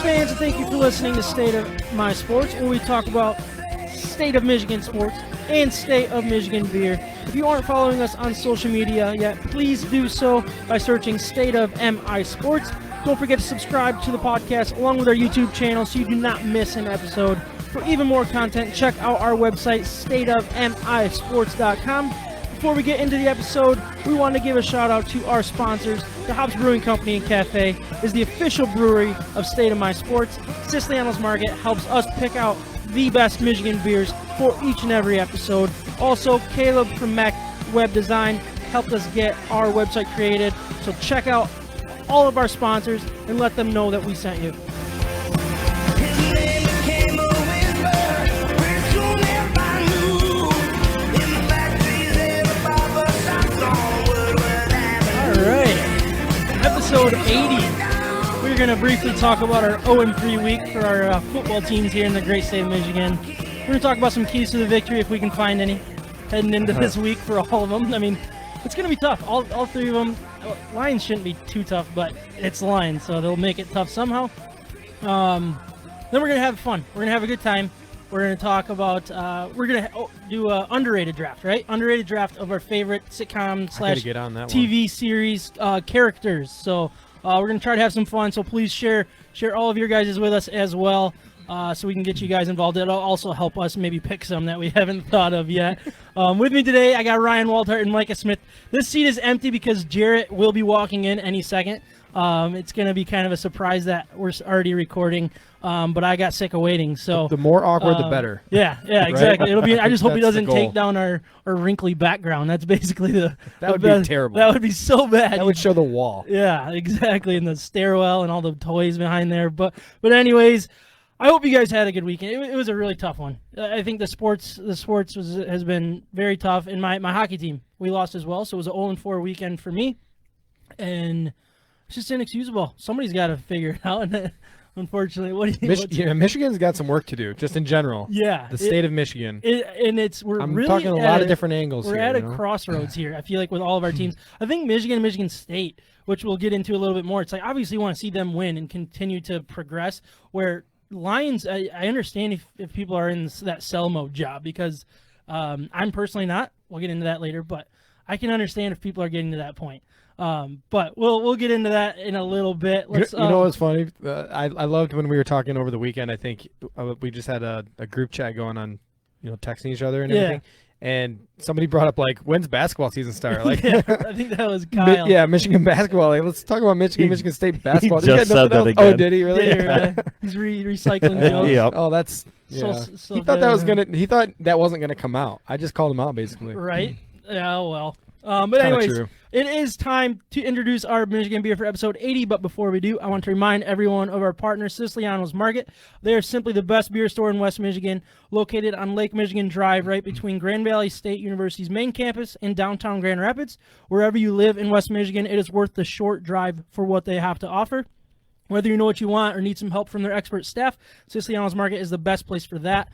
fans, thank you for listening to State of My Sports, where we talk about State of Michigan sports and State of Michigan beer. If you aren't following us on social media yet, please do so by searching State of MI Sports. Don't forget to subscribe to the podcast along with our YouTube channel so you do not miss an episode. For even more content, check out our website, stateofmisports.com. Before we get into the episode, we want to give a shout out to our sponsors. The Hops Brewing Company and Cafe is the official brewery of State of My Sports. Siciliano's Market helps us pick out the best Michigan beers for each and every episode. Also, Caleb from Mac Web Design helped us get our website created. So check out all of our sponsors and let them know that we sent you. Episode 80. We're going to briefly talk about our 0-3 week for our football teams here in the great state of Michigan. We're going to talk about some keys to the victory if we can find any heading into this week for all of them. I mean, it's going to be tough. All three of them. Lions shouldn't be too tough, but it's Lions, so they'll make it tough somehow. Then we're going to have fun. We're going to have a good time. We're going to talk about, we're going to do an underrated draft, right? Underrated draft of our favorite sitcom / TV series characters. So we're going to try to have some fun. So please share all of your guys with us as well, so we can get you guys involved. It'll also help us maybe pick some that we haven't thought of yet. With me today, I got Ryan Waltart and Micah Smith. This seat is empty because Jarrett will be walking in any second. It's going to be kind of a surprise that we're already recording, but I got sick of waiting. So the more awkward, the better. Yeah, exactly. It'll be. I just hope he doesn't take down our wrinkly background. That's basically that would be terrible. That would be so bad. That would show the wall. Yeah, exactly, and the stairwell and all the toys behind there. But anyways, I hope you guys had a good weekend. It was a really tough one. I think the sports has been very tough. And my hockey team, we lost as well. So it was an 0-4 weekend for me, and it's just inexcusable. Somebody's got to figure it out. Unfortunately, Michigan's got some work to do, just in general. Yeah, the state of Michigan. I'm really talking a lot of different angles. We're at a crossroads here. I feel like with all of our teams. I think Michigan and Michigan State, which we'll get into a little bit more. It's like obviously you want to see them win and continue to progress. Where Lions, I understand if people are in that sell mode job because I'm personally not. We'll get into that later, but I can understand if people are getting to that point. But we'll get into that in a little bit. Let's, you know what's funny? I loved when we were talking over the weekend. I think we just had a group chat going on, texting each other and everything. And somebody brought up when's basketball season start? I think that was Kyle. Michigan basketball. Michigan State basketball. He just said that again. Oh, did he really? Yeah, he's recycling jokes. Yep. Oh, that's. Yeah. So he thought He thought that wasn't gonna come out. I just called him out basically. Right. Yeah. Well. But anyways, it is time to introduce our Michigan beer for episode 80. But before we do, I want to remind everyone of our partner, Siciliano's Market. They are simply the best beer store in West Michigan, located on Lake Michigan Drive, right between Grand Valley State University's main campus and downtown Grand Rapids. Wherever you live in West Michigan, it is worth the short drive for what they have to offer. Whether you know what you want or need some help from their expert staff, Siciliano's Market is the best place for that.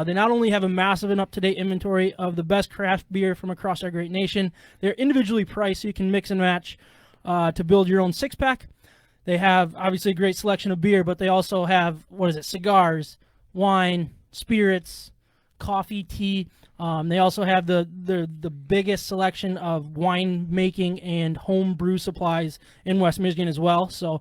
They not only have a massive and up-to-date inventory of the best craft beer from across our great nation, they're individually priced so you can mix and match to build your own six-pack. They have, obviously, a great selection of beer, but they also have, cigars, wine, spirits, coffee, tea. They also have the biggest selection of wine making and home brew supplies in West Michigan as well. So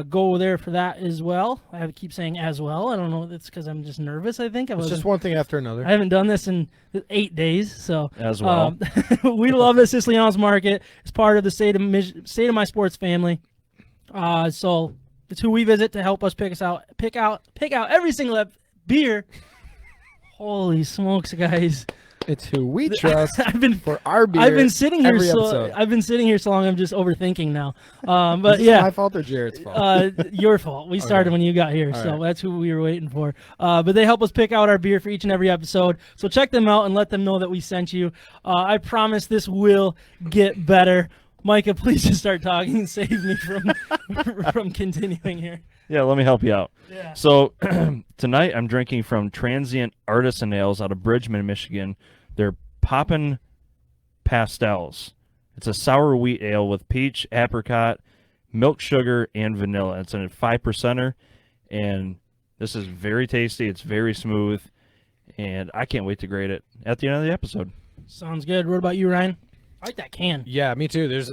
go there for that as well. I keep saying as well. I don't know. It's because I'm just nervous. I think it's just one thing after another. I haven't done this in 8 days. So as well, we love the Siciliano's Market. It's part of the State of My Sports family. So it's who we visit to help us pick out every single beer. Holy smokes, guys! It's who we trust for our beer. I've been sitting here so long. I'm just overthinking now. But is this my fault or Jared's fault? Your fault. We started when you got here, so that's who we were waiting for. But they help us pick out our beer for each and every episode. So check them out and let them know that we sent you. I promise this will get better. Micah, please just start talking and save me from continuing here. Yeah, let me help you out. Yeah. So tonight I'm drinking from Transient Artisan Ales out of Bridgman, Michigan. They're Poppin' Pastels. It's a sour wheat ale with peach, apricot, milk sugar, and vanilla. It's a 5%er, and this is very tasty. It's very smooth, and I can't wait to grade it at the end of the episode. Sounds good. What about you, Ryan? I like that can. Yeah, me too. This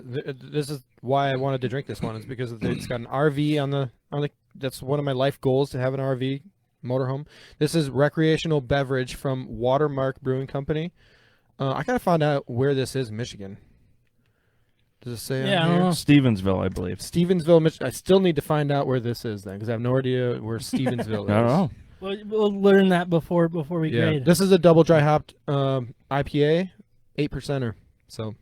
is why I wanted to drink this one. Is because it's got an RV on the. That's one of my life goals, to have an RV motorhome. This is recreational beverage from Watermark Brewing Company. I gotta find out where this is in Michigan. Does it say? Yeah, on I don't here? know. Stevensville, I believe. Stevensville, Michigan. I still need to find out where this is then, because I have no idea where Stevensville is. I don't know. We'll learn that before we Yeah, grade. this is a double dry hopped IPA, 8%er. So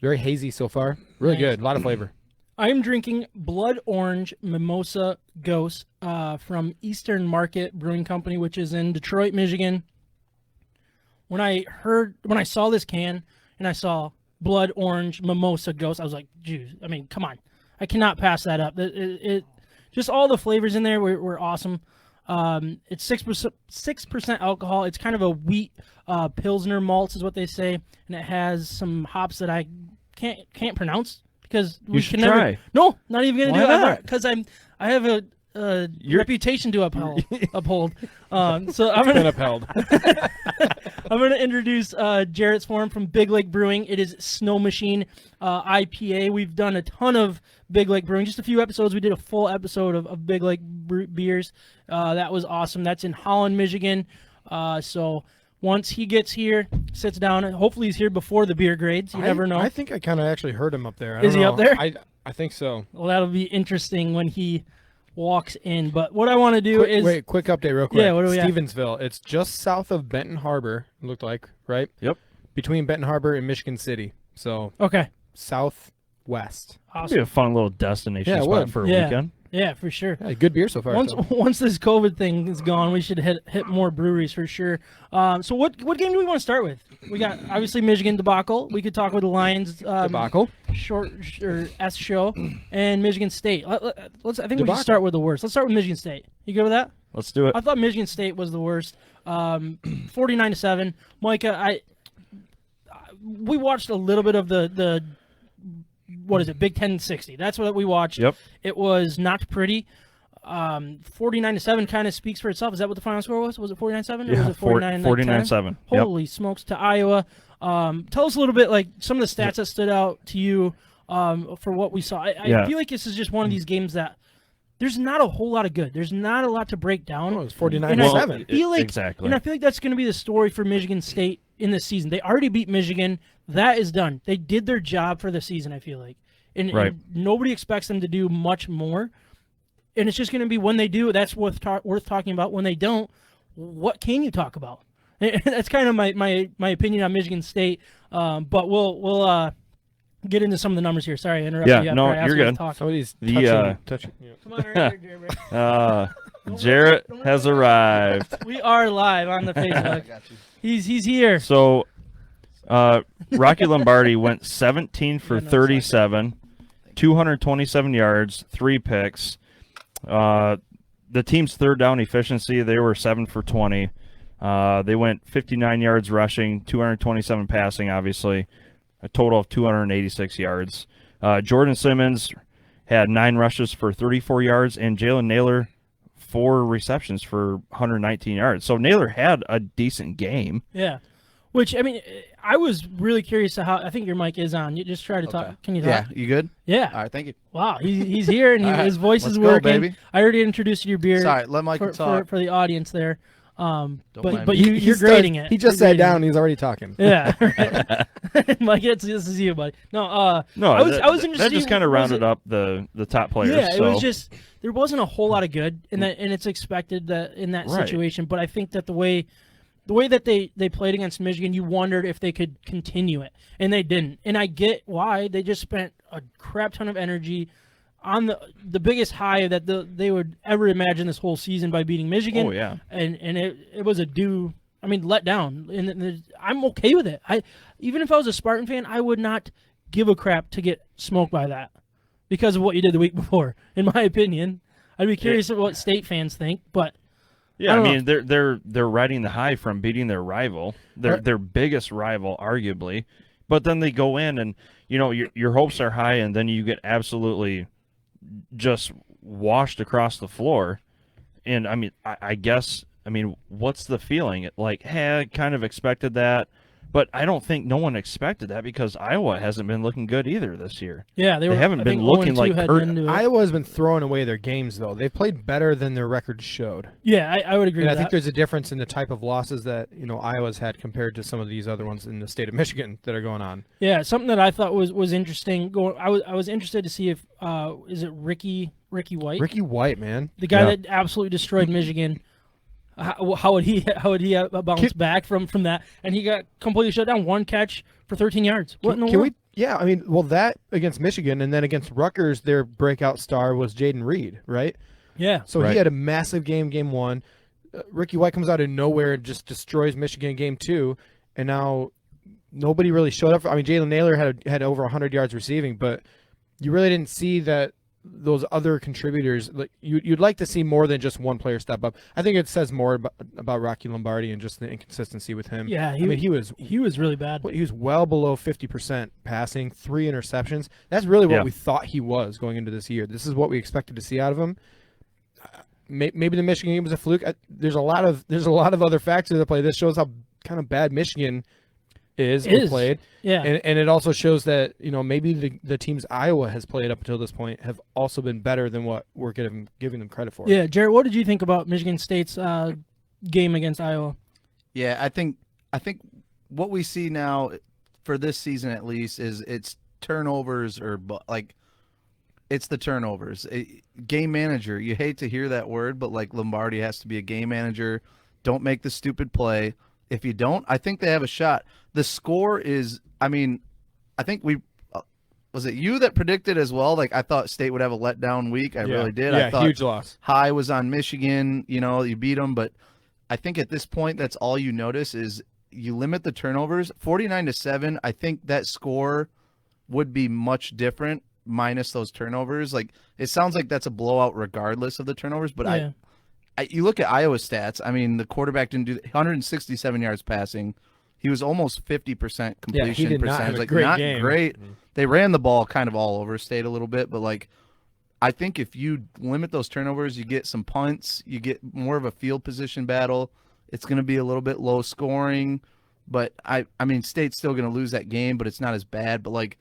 very hazy so far. Really Nice. good. A lot of flavor. I'm drinking Blood Orange Mimosa Ghost from Eastern Market Brewing Company, which is in Detroit, Michigan. When I saw this can and I saw Blood Orange Mimosa Ghost, I was like, "Geez, I mean, come on, I cannot pass that up." It just all the flavors in there were awesome. It's 6% alcohol. It's kind of a wheat pilsner malts is what they say, and it has some hops that I can't pronounce because we should can try. never. No, not even gonna Why do it not? because I have a reputation to uphold. So I'm Been gonna upheld. I'm gonna introduce Jarrett's Form from Big Lake Brewing. It is Snow Machine IPA. We've done a ton of Big Lake Brewing. Just a few episodes. We did a full episode of Big Lake beers. That was awesome. That's in Holland, Michigan. So once he gets here, sits down, and hopefully he's here before the beer grades. You never know. I think I kind of actually heard him up there. I Is don't he know. up there? I think so. Well, that'll be interesting when he walks in. But what I want to do is Quick update real quick. Yeah, what do we have? Stevensville. It's just south of Benton Harbor, it looked like, right? Yep. Between Benton Harbor and Michigan City. So okay. southwest. It'd be a fun little destination Yeah, it spot would. for a Yeah. weekend. Yeah, for sure. Yeah, good beer so far. Once this COVID thing is gone, we should hit more breweries for sure. So what game do we want to start with? We got obviously Michigan debacle. We could talk with the Lions Debacle. short or S show and Michigan State. Let's. I think we Debacle. should start with the worst. Let's start with Michigan State. You good with that? Let's do it. I thought Michigan State was the worst. 49-7. Micah, we watched a little bit of the what is it, Big Ten 60. That's what we watched. Yep. It was not pretty. 49-7 kind of speaks for itself. Is that what the final score was? Was it 49-7? Yeah, Or was it 49-7. Yep. Holy smokes, to Iowa. Tell us a little bit, like, some of the stats that stood out to you for what we saw. I feel like this is just one of these games that there's not a whole lot of good. There's not a lot to break down. Oh, it was And I 49-7. feel like, Exactly. And I feel like that's going to be the story for Michigan State in this season. They already beat Michigan. That is done. They did their job for the season, I feel like. And nobody expects them to do much more. And it's just going to be when they do, that's worth talking about. When they don't, what can you talk about? That's kind of my opinion on Michigan State. But we'll get into some of the numbers here. Sorry, I interrupted you. Yeah, no, you're good. Somebody's The, touching. Yeah. Come on, right here, Jarrett. Jarrett has arrived. We are live on the Facebook. He's here. So, Rocky Lombardi went 17 for 37, 227 yards, 3 picks. The team's third down efficiency, they were 7 for 20. They went 59 yards rushing, 227 passing, obviously, a total of 286 yards. Jordan Simmons had 9 rushes for 34 yards, and Jalen Naylor 4 receptions for 119 yards. So Naylor had a decent game. Yeah. Which, I mean, I was really curious to how. I think your mic is on. You just try to talk. Can you talk? Yeah, you good? Yeah. All right, thank you. Wow, he's here and All right, his voice let's is go, working. baby. I already introduced you to your beer. Sorry, let Michael talk. for the audience there. mind But me. you're grading it. He just You're sat grading down. it. He's already talking. Yeah. Right. Mike, this is you, buddy. No. No, I was interested. That just kind of rounded up the top players. Yeah, it so. was just there wasn't a whole lot of good, and it's expected that in that Right. situation. But I think that the way that they played against Michigan, you wondered if they could continue it, and they didn't. And I get why. They just spent a crap ton of energy on the biggest high that they would ever imagine this whole season by beating Michigan. Oh, yeah. And it was a let down, and I'm okay with it. Even if I was a Spartan fan, I would not give a crap to get smoked by that because of what you did the week before. In my opinion, I'd be curious of what State fans think, but. Yeah, I don't mean they're riding the high from beating their rival, their biggest rival, arguably. But then they go in and your hopes are high, and then you get absolutely just washed across the floor. And I mean, I guess, I mean, what's the feeling? Like, hey, I kind of expected that. But I don't think no one expected that because Iowa hasn't been looking good either this year. Yeah, they haven't been looking like Iowa has been throwing away their games, though. They've played better than their record showed. Yeah, I would agree with that. I think there's a difference in the type of losses that Iowa's had compared to some of these other ones in the state of Michigan that are going on. Yeah, something that I thought was interesting. I was interested to see if is it Ricky White? Ricky White, man, the guy that absolutely destroyed Michigan. How would he bounce back from that? And he got completely shut down. One catch for 13 yards. What in the world? Yeah, I mean, well, that against Michigan, and then against Rutgers, their breakout star was Jaden Reed, right? Yeah. So he had a massive game 1. Ricky White comes out of nowhere and just destroys Michigan in game 2, and now nobody really showed up. I mean, Jalen Naylor had over 100 yards receiving, but you really didn't see that. Those other contributors, like you'd like to see more than just one player step up. I think it says more about Rocky Lombardi and just the inconsistency with him. Yeah, he was really bad. He was well below 50% passing, 3 interceptions. That's really what we thought he was going into this year. This is what we expected to see out of him. Maybe the Michigan game was a fluke. There's a lot of other factors that play. This shows how kind of bad Michigan is played. Yeah. And it also shows that, maybe the teams Iowa has played up until this point have also been better than what we're giving them credit for. Yeah, Jared, what did you think about Michigan State's game against Iowa? Yeah, I think what we see now for this season at least is it's turnovers it's the turnovers. Game manager, you hate to hear that word, but like Lombardi has to be a game manager. Don't make the stupid play. If you don't, I think they have a shot. The score is, I mean, I think was it you that predicted as well? Like, I thought State would have a letdown week. I really did. Yeah, I thought huge loss. High was on Michigan. You beat them. But I think at this point, that's all you notice is you limit the turnovers. 49-7, I think that score would be much different minus those turnovers. Like, it sounds like that's a blowout regardless of the turnovers. But you look at Iowa's stats. I mean, the quarterback didn't do 167 yards passing. He was almost 50% completion he did percentage. not have a like great not game. great. They ran the ball kind of all over State a little bit, but like I think if you limit those turnovers, you get some punts, you get more of a field position battle. It's going to be a little bit low scoring, but I mean State's still going to lose that game, but it's not as bad. But like.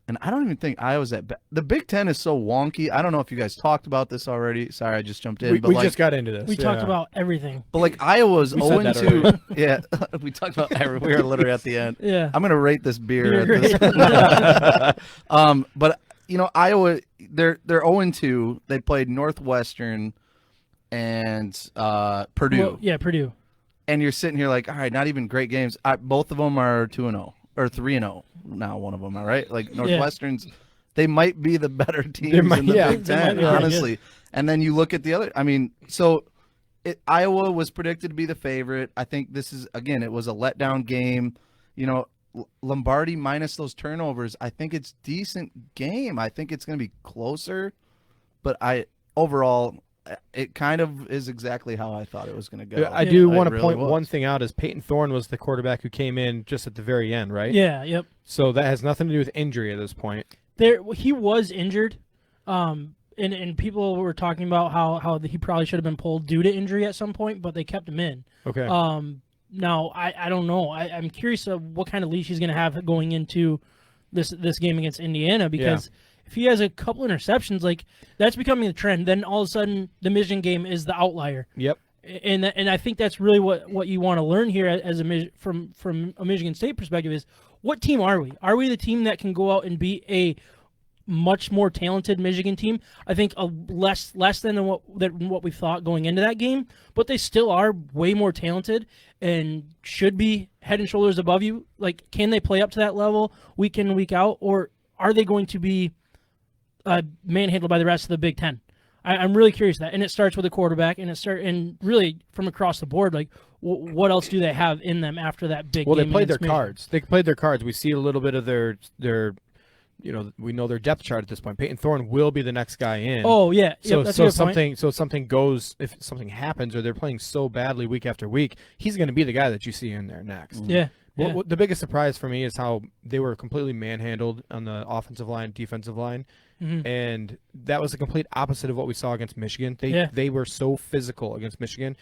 And I don't even think Iowa's that bad. The Big Ten is so wonky. I don't know if you guys talked about this already. Sorry, I just jumped in. We just got into this. We talked about everything. But like Iowa's 0-2. Yeah, we talked about everything. We were literally at the end. Yeah. I'm gonna rate this beer. But Iowa, they're 0-2. They played Northwestern and Purdue. Well, yeah, Purdue. And you're sitting here like, all right, not even great games. Both of them are 2-0 or 3-0. Now one of them, all right? Like Northwestern's, they might be the better teams in the Big Ten, honestly. And then you look at the other. I mean, so Iowa was predicted to be the favorite. I think this is it was a letdown game. Lombardi minus those turnovers. I think it's decent game. I think it's going to be closer, but overall. It kind of is exactly how I thought it was going to go. I do want to point one thing out is Peyton Thorne was the quarterback who came in just at the very end, right? Yeah, yep. So that has nothing to do with injury at this point. He was injured, and people were talking about how he probably should have been pulled due to injury at some point, but they kept him in. Okay. Now, I don't know. I'm curious of what kind of leash he's going to have going into this game against Indiana because if he has a couple interceptions, like that's becoming a trend. Then all of a sudden, the Michigan game is the outlier. Yep. And I think that's really what you want to learn here as from a Michigan State perspective is what team are we? Are we the team that can go out and beat a much more talented Michigan team? I think less than what we thought going into that game, but they still are way more talented and should be head and shoulders above you. Like, can they play up to that level week in and week out, or are they going to be manhandled by the rest of the Big Ten? I'm really curious of that, and it starts with the quarterback, and really from across the board, like what else do they have in them after that big? Well, game they played their against Michigan? cards. They played their cards. We see a little bit of their we know their depth chart at this point. Peyton Thorne will be the next guy in. Oh yeah, so that's a good something goes, if something happens or they're playing so badly week after week, he's going to be the guy that you see in there next. Yeah. Yeah. Well, the biggest surprise for me is how they were completely manhandled on the offensive line, defensive line, and that was the complete opposite of what we saw against Michigan. They were so physical against Michigan.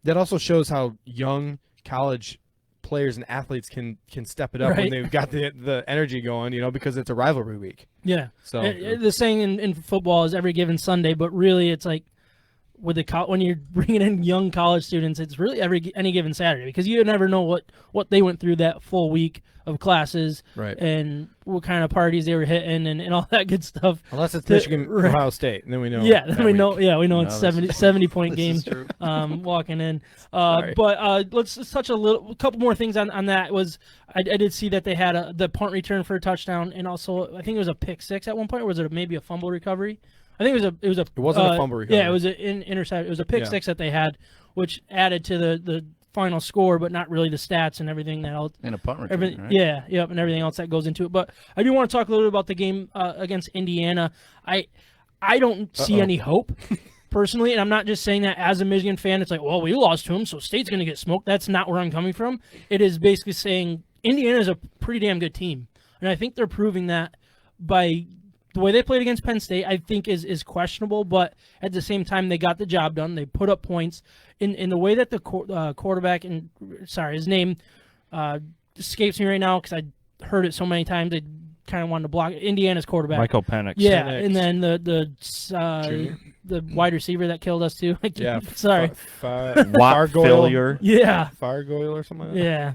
That also shows how young college players and athletes can step it up when they've got the energy going, because it's a rivalry week. Yeah. So the saying in football is every given Sunday, but really it's like with when you're bringing in young college students, it's really any given Saturday, because you never know what they went through that full week of classes, and what kind of parties they were hitting and all that good stuff. Unless it's Michigan, Ohio State, and then we know. Yeah, then we know. Yeah, we know it's 70-point game. Walking in. But let's touch a couple more things on that. I did see that they had the punt return for a touchdown, and also I think it was a pick six at one point, or was it maybe a fumble recovery? I think it wasn't a fumble recovery. Yeah, it was an intercept. It was a pick six that they had, which added to the final score, but not really the stats and everything else. And a punt return, right? Yeah, and everything else that goes into it. But I do want to talk a little bit about the game against Indiana. I don't see any hope, personally, and I'm not just saying that as a Michigan fan. It's like, well, we lost to them, so State's going to get smoked. That's not where I'm coming from. It is basically saying Indiana is a pretty damn good team, and I think they're proving that by the way they played against Penn State. I think is questionable, but at the same time, they got the job done. They put up points in the way that the quarterback, and his name escapes me right now because I heard it so many times. They kind of wanted to block Indiana's quarterback, Michael Penix. Yeah, and then the wide receiver that killed us too. Yeah, sorry, Fargoyle. Yeah, Fargoyle or something like that. Yeah.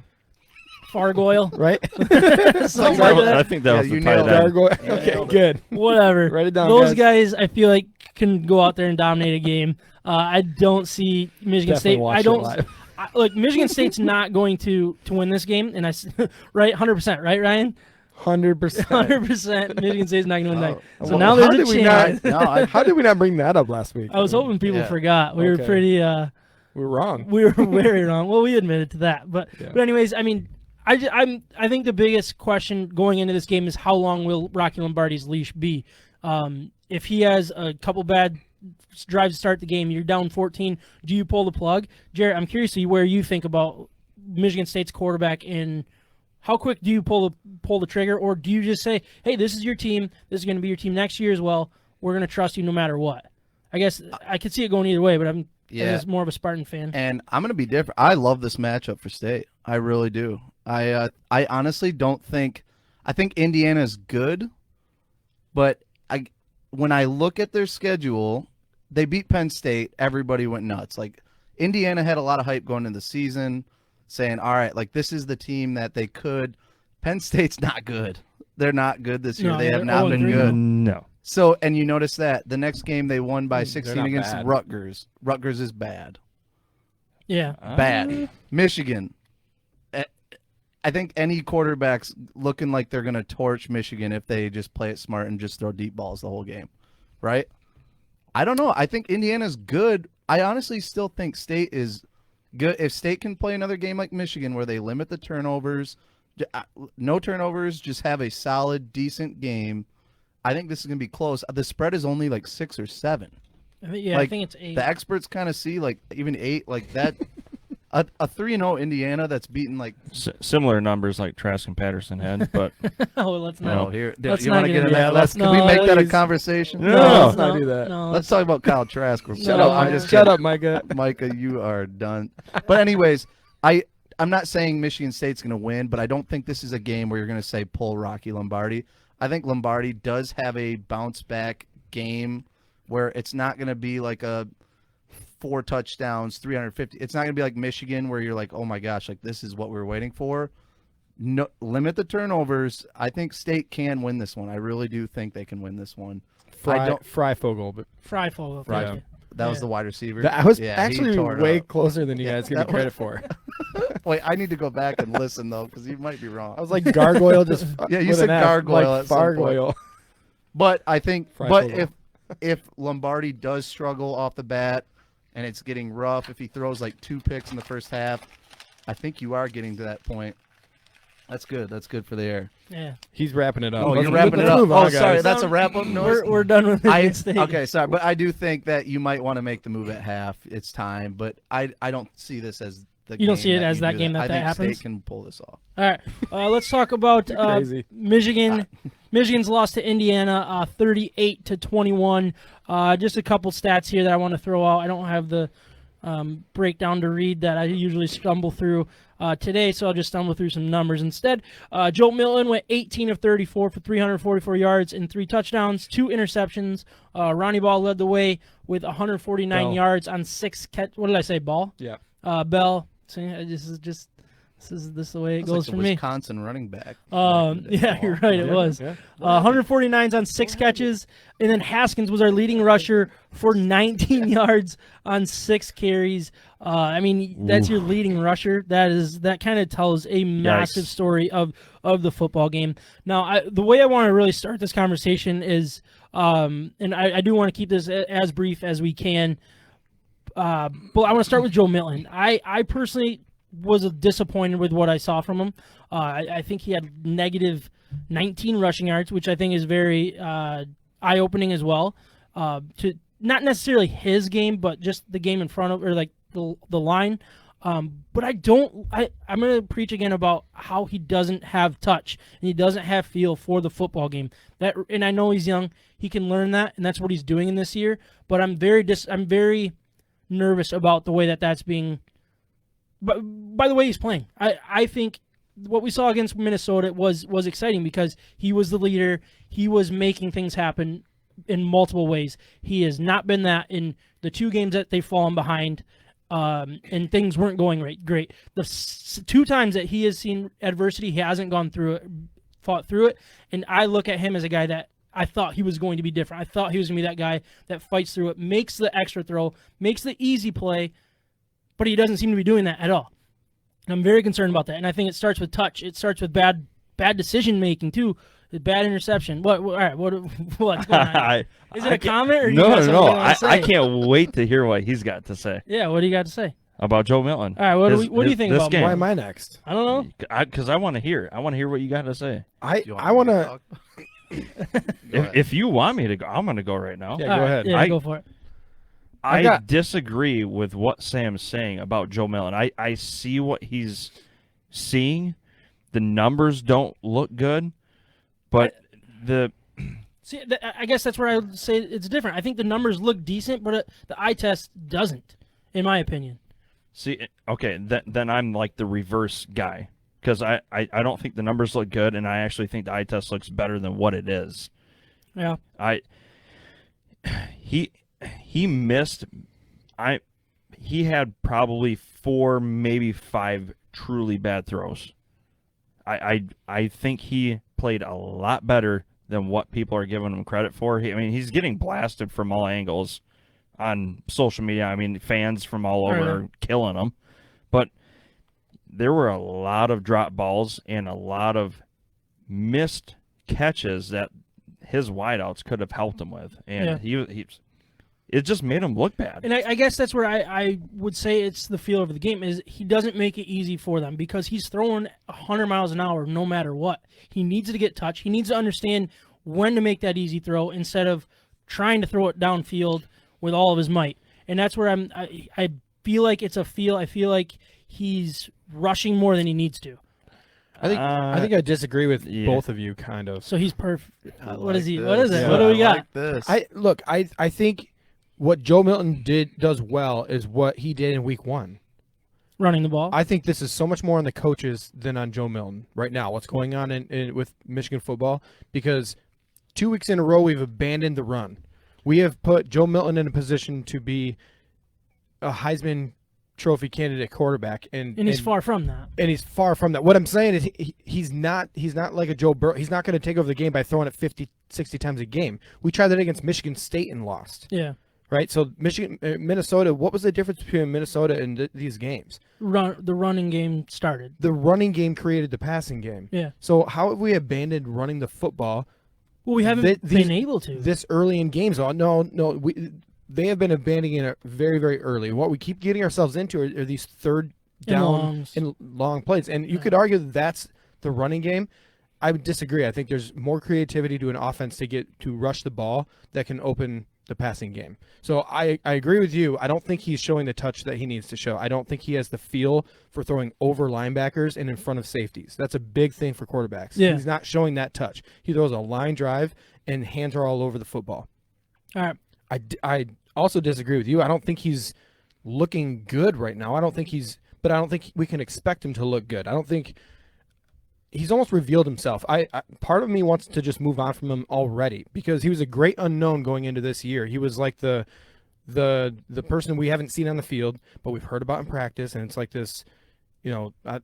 Fargoyle, right? I think that was the tight end. Okay, good. Whatever. Write it down, Those guys, I feel like, can go out there and dominate a game. I don't see Michigan State. Look, Michigan State's not going to win this game, and right, 100%, right, Ryan? 100%. 100%. Michigan State's not going to win that. So now there's a chance. How did we not bring that up last week? I was hoping people forgot. We were pretty. We were wrong. We were very wrong. Well, we admitted to that, but anyways, I mean. I think the biggest question going into this game is how long will Rocky Lombardi's leash be? If he has a couple bad drives to start the game, you're down 14, do you pull the plug? Jared, I'm curious to see where you think about Michigan State's quarterback and how quick do you pull the trigger, or do you just say, hey, this is your team, this is going to be your team next year as well, we're going to trust you no matter what? I guess I could see it going either way, but I'm more of a Spartan fan. And I'm going to be different. I love this matchup for State. I really do. I honestly don't think – I think Indiana's good, but when I look at their schedule, they beat Penn State. Everybody went nuts. Like, Indiana had a lot of hype going into the season saying, all right, like, this is the team that they could – Penn State's not good. They're not good this year. They have not been good. No. So, and you notice that the next game they won by 16 against Rutgers. Rutgers is bad. Yeah. Bad. Michigan. I think any quarterback's looking like they're going to torch Michigan if they just play it smart and just throw deep balls the whole game, right? I don't know. I think Indiana's good. I honestly still think State is good. If State can play another game like Michigan where they limit the turnovers, no turnovers, just have a solid, decent game, I think this is going to be close. The spread is only like 6 or 7. I think it's 8. The experts kind of see like even 8, like that. A 3-0 Indiana that's beaten like similar numbers like Trask and Patterson had, but let's not. You want to get into that? Can we make that a conversation? No, let's not do that. No, let's talk about Kyle Trask. Shut up, Micah. Micah, you are done. But anyways, I'm not saying Michigan State's going to win, but I don't think this is a game where you're going to say pull Rocky Lombardi. I think Lombardi does have a bounce back game where it's not going to be like a 4 touchdowns, 350. It's not going to be like Michigan where you're like, oh my gosh, like this is what we're waiting for. No, limit the turnovers. I think State can win this one. I really do think they can win this one. Freifogel. That was the wide receiver. I was actually way closer than you guys give me credit for. Wait, I need to go back and listen though, because you might be wrong. I was like gargoyle, just you said gargoyle, like gargoyle. But I think, if Lombardi does struggle off the bat, and it's getting rough, if he throws like 2 picks in the first half, I think you are getting to that point. That's good. That's good for the air. Yeah. He's wrapping it up. Oh, you're wrapping it up. Oh, sorry. That's a wrap-up noise? We're done with it. Okay, sorry. But I do think that you might want to make the move at half. It's time. But I don't see this as the. You don't game see it that as you that do game that I think happens? State can pull this off. All right, let's talk about Crazy. Michigan. Michigan's lost to Indiana, 38-21. Just a couple stats here that I want to throw out. I don't have the breakdown to read that I usually stumble through today, so I'll just stumble through some numbers instead. Joe Milton went 18 of 34 for 344 yards and 3 touchdowns, 2 interceptions. Ronnie Ball led the way with 149 yards on 6 catch. What did I say? Ball. Yeah. Bell. See, this is the way it goes like for the me. Wisconsin running back. Yeah, you're right. It was. Yeah. 149s on 6 catches, and then Haskins was our leading rusher for 19 yards on 6 carries. I mean, that's your leading rusher. That kind of tells a massive story of the football game. Now, the way I want to really start this conversation is, and I do want to keep this as brief as we can. But I want to start with Joe Milton. I personally was disappointed with what I saw from him. I think he had negative 19 rushing yards, which I think is very eye-opening as well. To not necessarily his game, but just the game in front of, or like the line. But I'm going to preach again about how he doesn't have touch and he doesn't have feel for the football game. And I know he's young, he can learn that, and that's what he's doing in this year. But I'm very nervous about the way that's being. But by the way he's playing, I think what we saw against Minnesota was exciting because he was the leader. He was making things happen in multiple ways. He has not been that in the 2 games that they've fallen behind, and things weren't going great. The 2 times that he has seen adversity, he hasn't gone through it, fought through it. And I look at him as a guy that I thought he was going to be different. I thought he was going to be that guy that fights through it, makes the extra throw, makes the easy play, but he doesn't seem to be doing that at all. And I'm very concerned about that. And I think it starts with touch. It starts with bad decision making too. Bad interception. All right, what's going on? Is it a comment or no? I can't wait to hear what he's got to say. Yeah, what do you got to say about Joe Milton? All right, what do you think this about game? Why am I next? I don't know. Because I want to hear. I want to hear what you got to say. I want to. If you want me to go, I'm going to go right now. Yeah, go ahead. Yeah, go for it. I disagree with what Sam's saying about Joe Milton. I see what he's seeing. The numbers don't look good, but See, I guess that's where I would say it's different. I think the numbers look decent, but the eye test doesn't, in my opinion. See, okay, then I'm like the reverse guy because I don't think the numbers look good, and I actually think the eye test looks better than what it is. Yeah. He missed. He had probably 4, maybe 5 truly bad throws. I think he played a lot better than what people are giving him credit for. He's getting blasted from all angles on social media. I mean, fans from all over are killing him. But there were a lot of drop balls and a lot of missed catches that his wideouts could have helped him with. And it just made him look bad. And I guess that's where I would say it's the feel of the game is he doesn't make it easy for them because he's throwing 100 miles an hour no matter what. He needs to get touch. He needs to understand when to make that easy throw instead of trying to throw it downfield with all of his might. And that's where I feel like it's a feel. I feel like he's rushing more than he needs to. I think I disagree with both of you, kind of. So he's perfect. What is he? This. What is it? Yeah, what do we got? Like this. I think what Joe Milton does well is what he did in week 1. Running the ball. I think this is so much more on the coaches than on Joe Milton right now. What's going on with Michigan football? Because 2 weeks in a row we've abandoned the run. We have put Joe Milton in a position to be a Heisman Trophy candidate quarterback, and he's far from that. And he's far from that. What I'm saying is he's not like a Joe Burrow. He's not going to take over the game by throwing it 50, 60 times a game. We tried that against Michigan State and lost. Yeah. Right? So Minnesota, what was the difference between Minnesota and these games? The running game started. The running game created the passing game. Yeah. So how have we abandoned running the football? Well, we haven't been able to. This early in games. No. They have been abandoning it very, very early. What we keep getting ourselves into are these third down and long plays. And you could argue that's the running game. I would disagree. I think there's more creativity to an offense to rush the ball that can open the passing game. So I agree with you. I don't think he's showing the touch that he needs to show. I don't think he has the feel for throwing over linebackers and in front of safeties. That's a big thing for quarterbacks. Yeah. He's not showing that touch. He throws a line drive and hands are all over the football. All right. I also disagree with you. I don't think he's looking good right now. I don't think we can expect him to look good. I don't think he's almost revealed himself. Part of me wants to just move on from him already because he was a great unknown going into this year. He was like the person we haven't seen on the field, but we've heard about in practice, and it's like this, the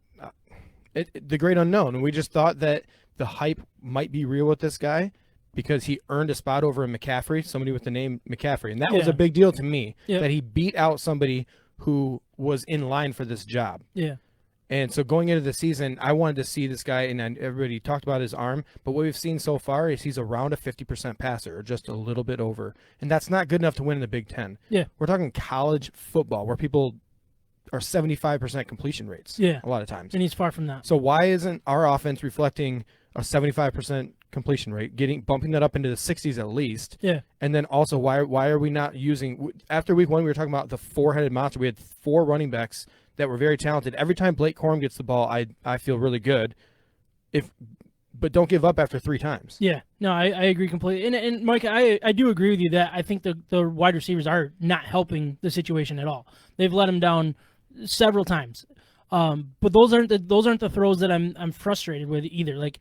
great unknown. And we just thought that the hype might be real with this guy because he earned a spot over in McCaffrey, somebody with the name McCaffrey, and that was a big deal to me that he beat out somebody who was in line for this job. Yeah. And so going into the season, I wanted to see this guy, and everybody talked about his arm, but what we've seen so far is he's around a 50% passer, or just a little bit over. And that's not good enough to win in the Big Ten. Yeah. We're talking college football where people are 75% completion rates a lot of times. And he's far from that. So why isn't our offense reflecting a 75% completion rate, bumping that up into the 60s at least? Yeah. And then also why are we not using – after week 1 we were talking about the four-headed monster. We had 4 running backs that were very talented. Every time Blake Corum gets the ball, I feel really good. But don't give up after 3 times. Yeah, no, I agree completely. And Mike, I do agree with you that I think the wide receivers are not helping the situation at all. They've let him down several times. But those aren't the throws that I'm frustrated with either. Like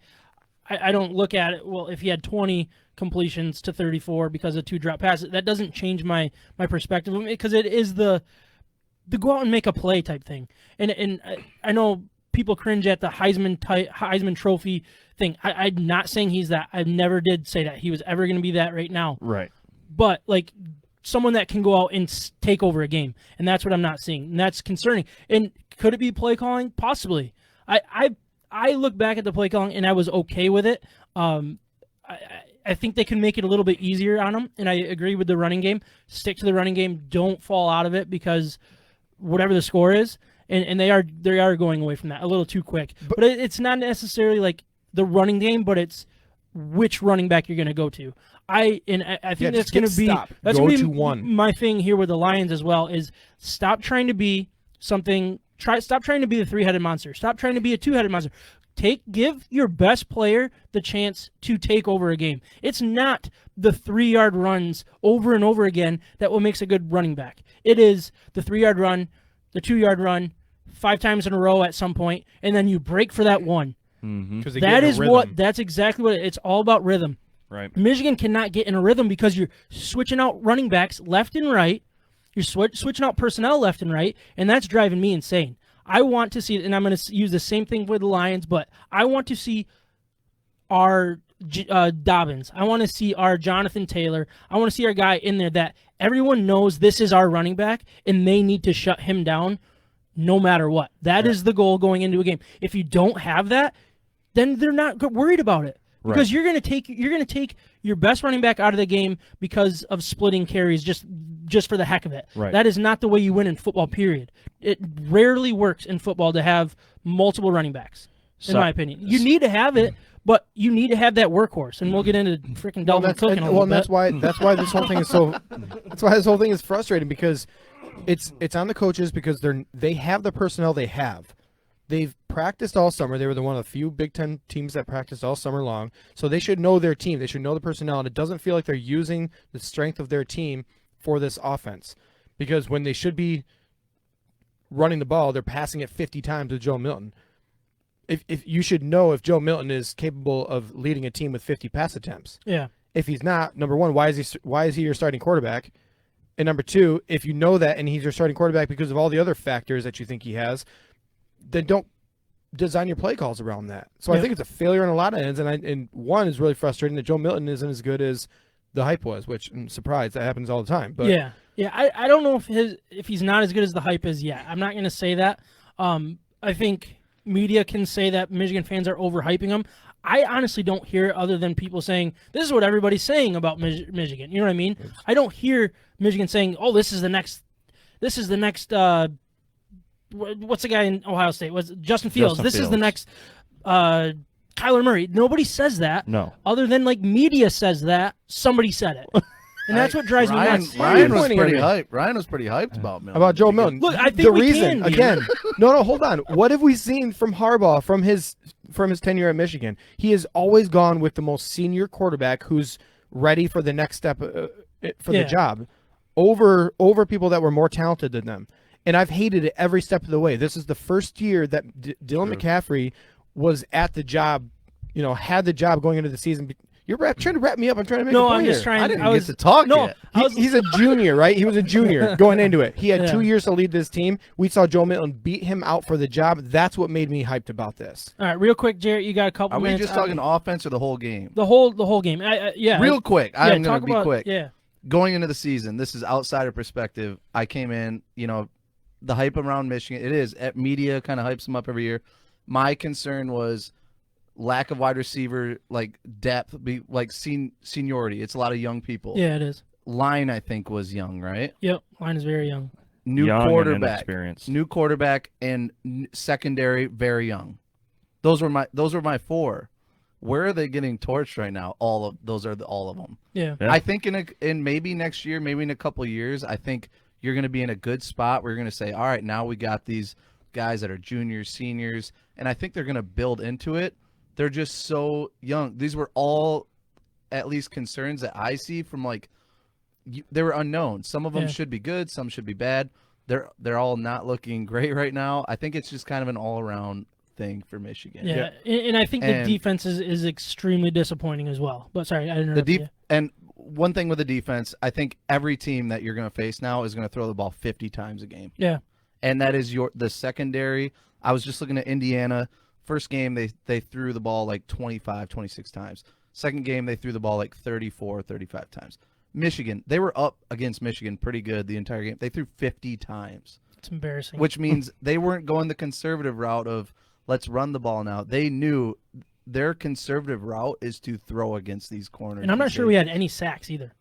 I don't look at it, well, if he had 20 completions to 34 because of 2 drop passes, that doesn't change my perspective because it is the go out and make a play type thing. And I know people cringe at the Heisman Trophy thing. I'm not saying he's that. I never did say that he was ever going to be that right now. Right. But like someone that can go out and take over a game, and that's what I'm not seeing, and that's concerning. And could it be play calling? Possibly. I look back at the play calling and I was okay with it. I think they can make it a little bit easier on them, and I agree with the running game. Stick to the running game. Don't fall out of it because whatever the score is, and they are going away from that a little too quick. But it's not necessarily like the running game, but it's which running back you're going to go to. I think that's going to be my thing here with the Lions as well. Is stop trying to be something. Stop trying to be the 3-headed monster. Stop trying to be a 2-headed monster. Give your best player the chance to take over a game. It's not the 3-yard runs over and over again that what makes a good running back. It is the 3-yard run, the 2-yard run, 5 times in a row at some point, and then you break for that one. Mm-hmm. That's exactly what it's all about, rhythm. Right. Michigan cannot get in a rhythm because you're switching out running backs left and right. You're switching out personnel left and right, and that's driving me insane. I want to see, and I'm going to use the same thing with the Lions, but I want to see our Dobbins. I want to see our Jonathan Taylor. I want to see our guy in there that everyone knows this is our running back, and they need to shut him down no matter what. That is the goal going into a game. If you don't have that, then they're not worried about it. Because you're going to take your best running back out of the game because of splitting carries just for the heck of it. Right. That is not the way you win in football, period. It rarely works in football to have multiple running backs, in my opinion. You need to have it, but you need to have that workhouse, and we'll get into freaking Dalvin Cook in a little bit. That's why this whole thing is so. That's why this whole thing is frustrating because it's on the coaches because they have the personnel they have. They've practiced all summer. They were one of the few Big Ten teams that practiced all summer long. So they should know their team. They should know the personnel. And it doesn't feel like they're using the strength of their team for this offense. Because when they should be running the ball, they're passing it 50 times with Joe Milton. If you should know if Joe Milton is capable of leading a team with 50 pass attempts. Yeah. If he's not, number one, why is he your starting quarterback? And number two, if you know that and he's your starting quarterback because of all the other factors that you think he has, then don't design your play calls around that. So I think it's a failure on a lot of ends, and one is really frustrating that Joe Milton isn't as good as the hype was, which I'm surprised that happens all the time. But I don't know if he's not as good as the hype is yet. I'm not going to say that. I think media can say that Michigan fans are overhyping him. I honestly don't hear it other than people saying this is what everybody's saying about Michigan. You know what I mean? I don't hear Michigan saying, "Oh, this is the next." What's the guy in Ohio State? Was Justin Fields? This is the next Kyler Murray. Nobody says that. No. Other than like media says that. Somebody said it. And that's what drives me nuts. Ryan was pretty hyped. Ryan was pretty hyped about Milton. About Joe Milton. Look, I think the we reason, can be. again, no, hold on. What have we seen from Harbaugh from his tenure at Michigan? He has always gone with the most senior quarterback who's ready for the next step for the job over people that were more talented than them. And I've hated it every step of the way. This is the first year that Dylan McCaffrey was at the job, had the job going into the season. You're trying to wrap me up. I'm trying to make a point I'm just here. trying. I didn't get to talk yet. He's a junior, right? He was a junior going into it. He had 2 years to lead this team. We saw Joe Milton beat him out for the job. That's what made me hyped about this. All right, real quick, Jarrett, you got a couple minutes. Are we just talking offense or the whole game? The whole game. Yeah. Real quick. I'm going to be quick. Yeah. Going into the season, this is outsider perspective. I came in, the hype around Michigan. It is. Media kind of hypes them up every year. My concern was lack of wide receiver depth, seniority. It's a lot of young people. Yeah, it is. Line, I think, was young, right? Yep, line is very young. New quarterback and secondary, very young. Those were my four. Where are they getting torched right now? All of them. Yeah. I think in maybe next year, maybe in a couple of years, I think you're going to be in a good spot where you're going to say, all right, now we got these guys that are juniors, seniors, and I think they're going to build into it. They're just so young. These were all at least concerns that I see from they were unknown. Some of them should be good, some should be bad. They're all not looking great right now. I think it's just kind of an all-around thing for Michigan. Yeah. And I think the defense is extremely disappointing as well. But sorry, I interrupted you. And one thing with the defense, I think every team that you're going to face now is going to throw the ball 50 times a game. Yeah. And that is the secondary. I was just looking at Indiana. First game, they threw the ball 25, 26 times. Second game, they threw the ball 34, 35 times. Michigan, they were up against Michigan pretty good the entire game. They threw 50 times. It's embarrassing. Which means they weren't going the conservative route of let's run the ball now. They knew their conservative route is to throw against these corners. And I'm not sure we had any sacks either.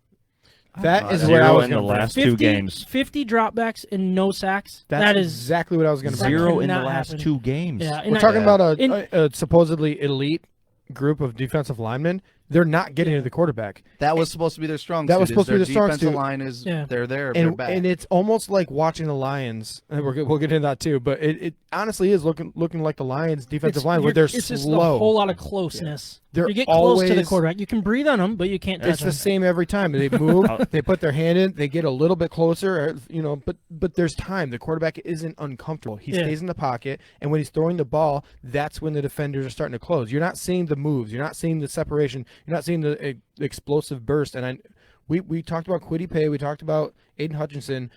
That is where I was in the last 50, 2 games. 50 dropbacks and no sacks. That is exactly what I was going to bring up. 0 in the last 2 games. Yeah, we're talking about a supposedly elite group of defensive linemen. They're not getting to the quarterback. That was supposed to be their strong suit. That was supposed to be their strong suit. Defensive line is they're there. They're back. And it's almost like watching the Lions. And we'll get into that too. But it honestly is looking like the Lions' defensive line where they're slow. It's just a whole lot of closeness. Yeah. You get close to the quarterback. You can breathe on them, but you can't touch them. It's the same every time. They move. They put their hand in. They get a little bit closer. But there's time. The quarterback isn't uncomfortable. He stays in the pocket. And when he's throwing the ball, that's when the defenders are starting to close. You're not seeing the moves. You're not seeing the separation. You're not seeing the explosive burst. And we talked about Kwity Paye. We talked about Aiden Hutchinson.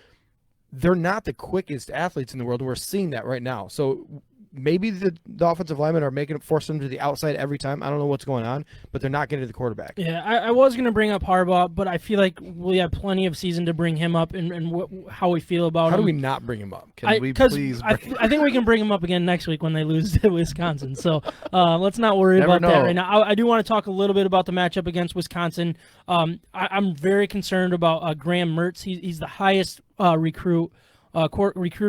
They're not the quickest athletes in the world, and we're seeing that right now. So maybe the offensive linemen are forcing them to the outside every time. I don't know what's going on, but they're not getting to the quarterback. Yeah, I was going to bring up Harbaugh, but I feel like we have plenty of season to bring him up and how we feel about him. How do we not bring him up? I think we can bring him up again next week when they lose to Wisconsin. So let's not worry about that right now. I do want to talk a little bit about the matchup against Wisconsin. I'm very concerned about Graham Mertz. He's the highest recruited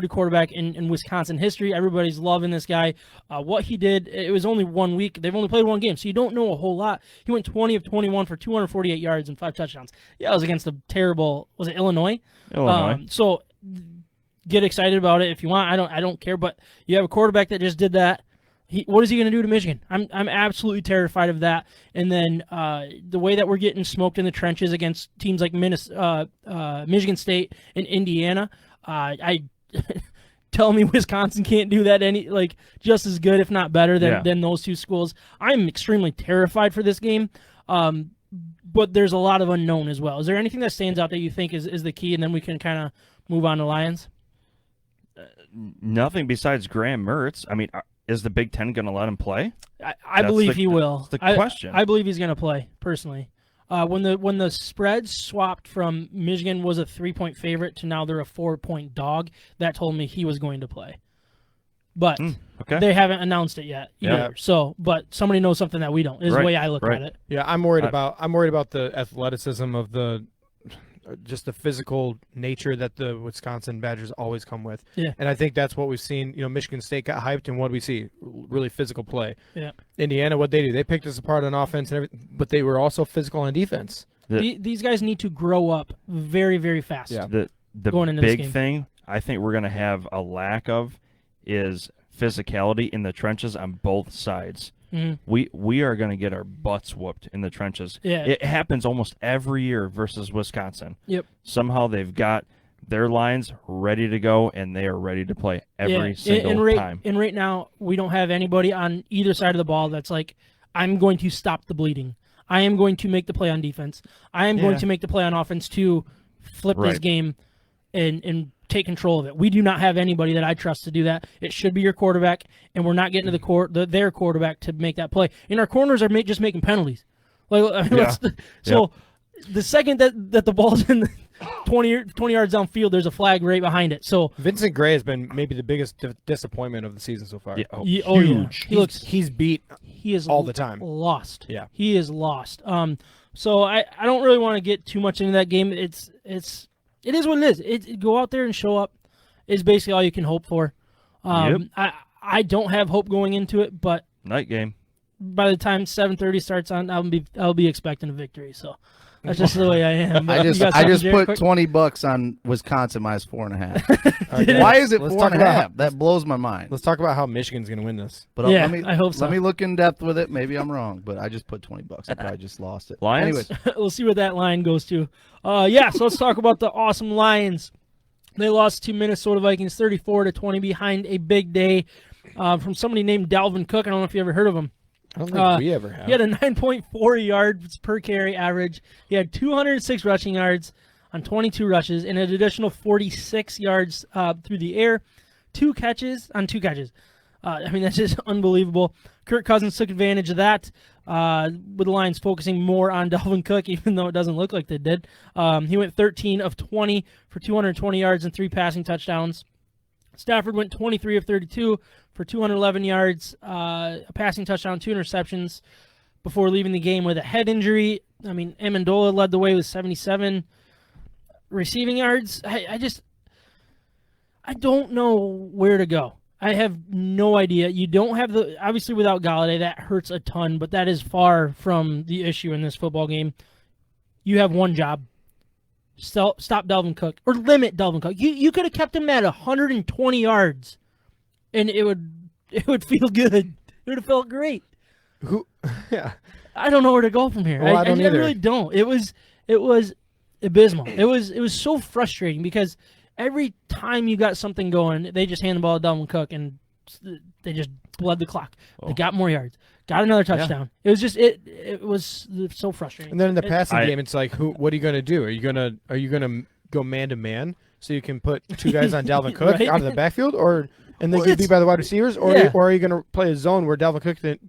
quarterback in Wisconsin history. Everybody's loving this guy. What he did, it was only 1 week. They've only played 1 game, so you don't know a whole lot. He went 20 of 21 for 248 yards and 5 touchdowns. Yeah, it was against a terrible, was it Illinois? So get excited about it if you want. I don't care, but you have a quarterback that just did that. What is he going to do to Michigan? I'm absolutely terrified of that. And then the way that we're getting smoked in the trenches against teams like Michigan State and Indiana, I tell me Wisconsin can't do that just as good, if not better, than those two schools. I'm extremely terrified for this game, but there's a lot of unknown as well. Is there anything that stands out that you think is the key, and then we can kind of move on to Lions? Nothing besides Graham Mertz. I mean, is the Big Ten going to let him play? I believe he will. That's the question. I believe he's going to play, personally. When the spread swapped from Michigan was a 3-point favorite to now they're a 4-point dog, that told me he was going to play. But they haven't announced it yet either. Yeah. So, but somebody knows something that we don't. Is the way I look at it. Yeah, I'm worried about the athleticism of just the physical nature that the Wisconsin Badgers always come with. Yeah. And I think that's what we've seen. Michigan State got hyped, and what do we see? Really physical play. Yeah. Indiana, what they do? They picked us apart on offense and everything, but they were also physical on defense. These guys need to grow up very, very fast. Yeah. The going into this big game. thing I think we're going to have a lack of is physicality in the trenches on both sides. Mm-hmm. We are going to get our butts whooped in the trenches. Yeah. It happens almost every year versus Wisconsin. Yep. Somehow they've got their lines ready to go, and they are ready to play every single time. And right now, we don't have anybody on either side of the ball that's like, I'm going to stop the bleeding. I am going to make the play on defense. I am going to make the play on offense to flip this game and take control of it. We do not have anybody that I trust to do that. It should be your quarterback, and we're not getting to their quarterback to make that play. And our corners are just making penalties. The second that the ball's in the 20 yards downfield, there's a flag right behind it. So Vincent Gray has been maybe the biggest disappointment of the season so far. Huge. Yeah. He's beat. He is all the time lost. Yeah, he is lost. So I don't really want to get too much into that game. It is what it is. Go out there and show up is basically all you can hope for. I don't have hope going into it, but night game. By the time 7:30 starts on, I'll be expecting a victory. So that's just the way I am. I just put $20 on Wisconsin minus 4.5. Why is it 4.5? That blows my mind. Let's talk about how Michigan's going to win this. But I hope so. Let me look in depth with it. Maybe I'm wrong, but I just put $20. I probably just lost it. Lions? Anyways, we'll see what that line goes to. So let's talk about the awesome Lions. They lost to Minnesota Vikings 34-20 behind a big day from somebody named Dalvin Cook. I don't know if you ever heard of him. I don't think we ever have. He had a 9.4 yards per carry average. He had 206 rushing yards on 22 rushes and an additional 46 yards through the air. 2 catches. That's just unbelievable. Kirk Cousins took advantage of that with the Lions focusing more on Dalvin Cook, even though it doesn't look like they did. He went 13 of 20 for 220 yards and 3 passing touchdowns. Stafford went 23 of 32 for 211 yards, a passing touchdown, 2 interceptions before leaving the game with a head injury. Amendola led the way with 77 receiving yards. I don't know where to go. I have no idea. You don't have obviously without Galladay, that hurts a ton, but that is far from the issue in this football game. You have one job. Stop Dalvin Cook or limit Dalvin Cook. You could have kept him at 120 yards, and it would feel good. It would have felt great. Yeah. I don't know where to go from here. Well, I really don't. It was abysmal. It was so frustrating because every time you got something going, they just hand the ball to Dalvin Cook and they just bled the clock. They got more yards. Got another touchdown. Yeah. It was just it was so frustrating. And then in the passing game, it's like, what are you going to do? Are you gonna go man to man so you can put 2 guys on Dalvin Cook out of the backfiall, and they get beat by the wide receivers, or are you going to play a zone where Dalvin Cook then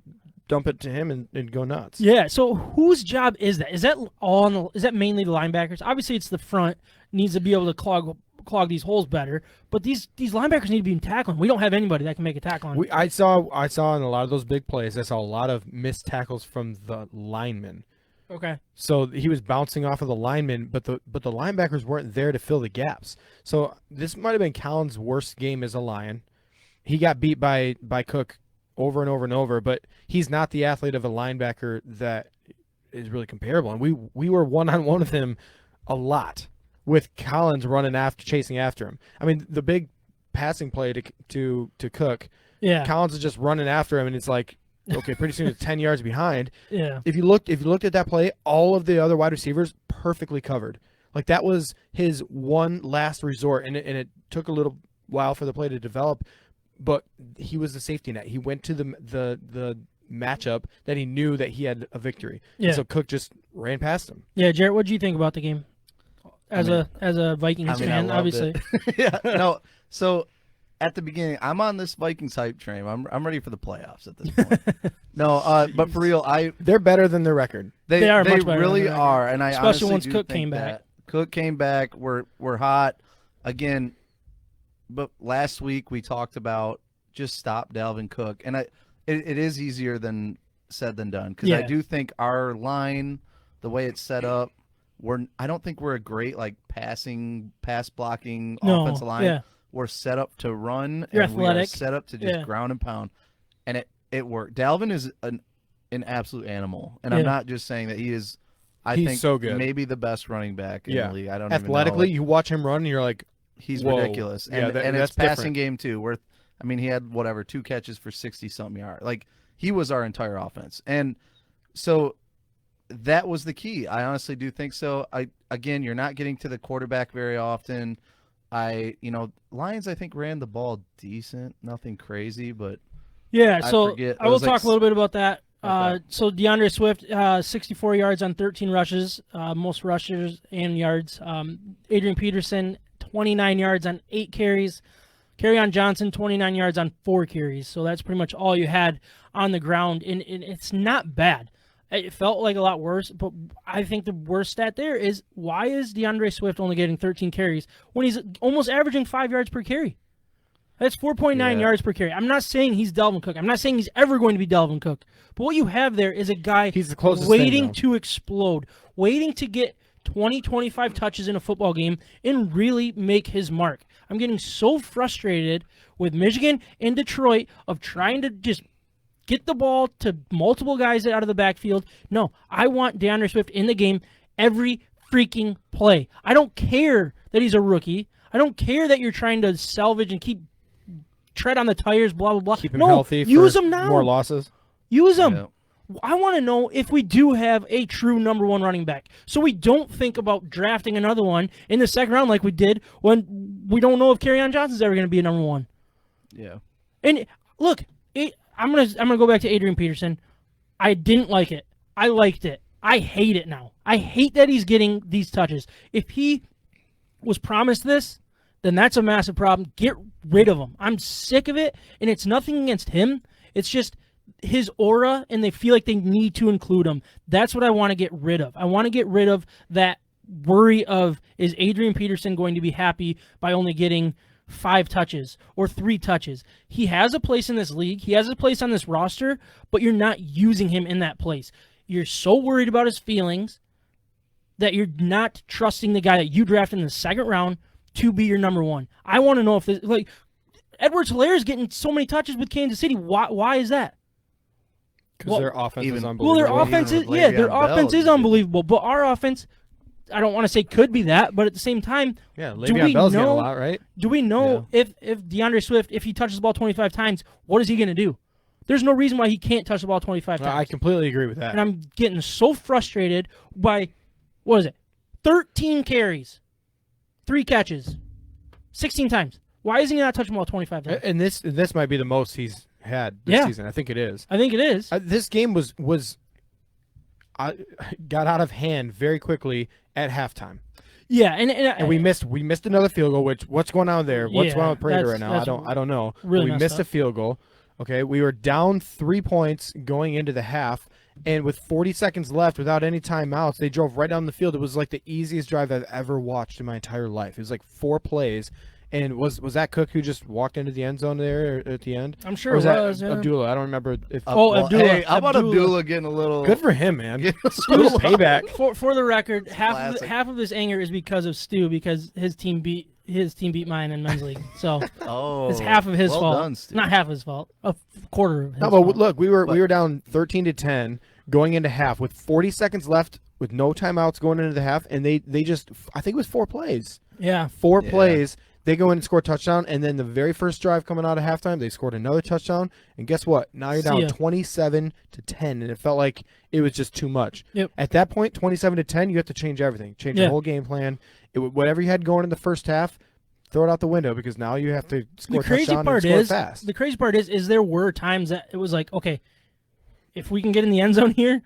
dump it to him and go nuts? Yeah. So whose job is that? Is that mainly the linebackers? Obviously, it's the front needs to be able to clog these holes better, but these linebackers need to be tackling. We don't have anybody that can make a tackle on. I saw in a lot of those big plays, I saw a lot of missed tackles from the linemen. Okay. So he was bouncing off of the linemen, but the linebackers weren't there to fill the gaps. So this might have been Collins' worst game as a Lion. He got beat by Cook over and over and over, but he's not the athlete of a linebacker that is really comparable. And we were one-on-one with him a lot, with Collins chasing after him. The big passing play to Cook, Collins is just running after him, and it's like, okay, pretty soon it's 10 yards behind. Yeah. If you looked at that play, all of the other wide receivers perfectly covered. Like, that was his one last resort, and it took a little while for the play to develop, but he was the safety net. He went to the matchup that he knew that he had a victory. Yeah. And so Cook just ran past him. Yeah, Jarrett, what did you think about the game? As a Vikings fan, obviously. Yeah. No. So at the beginning, I'm on this Vikings hype train. I'm ready for the playoffs at this point. No, but for real, they're better than their record. They are much better. They really are, and I especially honestly once do Cook think came that back. Cook came back. We're hot again. But last week we talked about just stop Dalvin Cook, and it is easier than said than done, because I do think our line, the way it's set up, I don't think we're a great pass blocking offensive line. Yeah. We're set up to run. You're and athletic. We are set up to just ground and pound, and it worked. Dalvin is an absolute animal, and I'm not just saying that he is I He's think so good. maybe the best running back in the league. I don't athletically, even know. you watch him run, and you're like, He's whoa. ridiculous. Yeah, And that's it's passing different. game too. He had 2 catches for 60-something yards. Like, he was our entire offense. And so that was the key. I honestly do think so. Again, you're not getting to the quarterback very often. Lions, I think, ran the ball decent, nothing crazy, but yeah. So I will talk a little bit about that. Okay. So DeAndre Swift, 64 yards on 13 rushes, most rushes and yards. Adrian Peterson, 29 yards on 8 carries. Kerryon Johnson, 29 yards on 4 carries. So that's pretty much all you had on the ground, and it's not bad. It felt like a lot worse, but I think the worst stat there is, why is DeAndre Swift only getting 13 carries when he's almost averaging 5 yards per carry? That's 4.9 yards per carry. I'm not saying he's Dalvin Cook. I'm not saying he's ever going to be Dalvin Cook. But what you have there is a guy He's the closest waiting thing, to explode, waiting to get 20, 25 touches in a football game and really make his mark. I'm getting so frustrated with Michigan and Detroit of trying to just get the ball to multiple guys out of the backfield. No, I want DeAndre Swift in the game every freaking play. I don't care that he's a rookie. I don't care that you're trying to salvage and tread on the tires, blah, blah, blah. Keep him healthy. Use for him now. More losses. Use him. Yeah. I want to know if we do have a true number 1 running back, so we don't think about drafting another one in the second round like we did when we don't know if Kerryon Johnson's ever going to be a number 1. Yeah. And look, I'm gonna go back to Adrian Peterson. I didn't like it. I liked it. I hate it now. I hate that he's getting these touches. If he was promised this, then that's a massive problem. Get rid of him. I'm sick of it, and it's nothing against him. It's just his aura, and they feel like they need to include him. That's what I want to get rid of. I want to get rid of that worry of, is Adrian Peterson going to be happy by only getting 5 touches or 3 touches? He has a place in this league. He has a place on this roster, but you're not using him in that place. You're so worried about his feelings that you're not trusting the guy that you drafted in the second round to be your number 1. I want to know if this, like, Edwards-Helaire is getting so many touches with Kansas City. Why is that? Because their offense is unbelievable. Well, their offense is, their offense is unbelievable. But our offense, I don't want to say could be that, but at the same time, Le'Veon Bell's getting a lot, right? Do we know if DeAndre Swift, if he touches the ball 25 times, what is he going to do? There's no reason why he can't touch the ball 25 times. I completely agree with that. And I'm getting so frustrated by, 13 carries, 3 catches, 16 times. Why isn't he not touching the ball 25 times? And this might be the most he's had this season. I think it is. I think it is. This game was got out of hand very quickly at halftime. Yeah, and we missed another field goal. Which, what's going on there? What's going on with Prater right now? I don't know. Really, we missed a field goal. Okay, we were down 3 points going into the half, and with 40 seconds left, without any timeouts, they drove right down the field. It was like the easiest drive I've ever watched in my entire life. It was like 4 plays. And was that Cook who just walked into the end zone there at the end? I'm sure or was that that Abdullah? I don't remember if. Abdullah. Hey, how about Abdullah getting a little? Good for him, man. Little payback. For the record, half of this anger is because of Stu, because his team beat mine in men's league. So it's half of his fault. Done, Stu. Not half of his fault. A quarter of his No, fault. but look, we were down 13-10 going into half with 40 seconds left with no timeouts going into the half, and they just, I think it was 4 plays. Yeah. 4 plays. They go in and score a touchdown, and then the very first drive coming out of halftime, they scored another touchdown. And guess what? Now you're down 27-10, and it felt like it was just too much. Yep. At that point, 27-10, you have to change everything. Change your whole game plan. Whatever you had going in the first half, throw it out the window, because now you have to score a touchdown and score fast. The crazy part is there were times that it was like, okay, if we can get in the end zone here,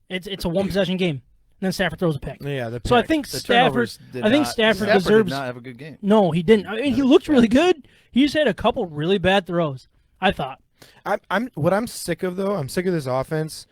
it's a 1-possession game. And then Stafford throws a pick. Yeah, the pick. So I think Stafford deserves. Did not have a good game. No, he didn't. I mean, he looked really good. He just had a couple really bad throws, I thought. I'm sick of, though. I'm sick of this offense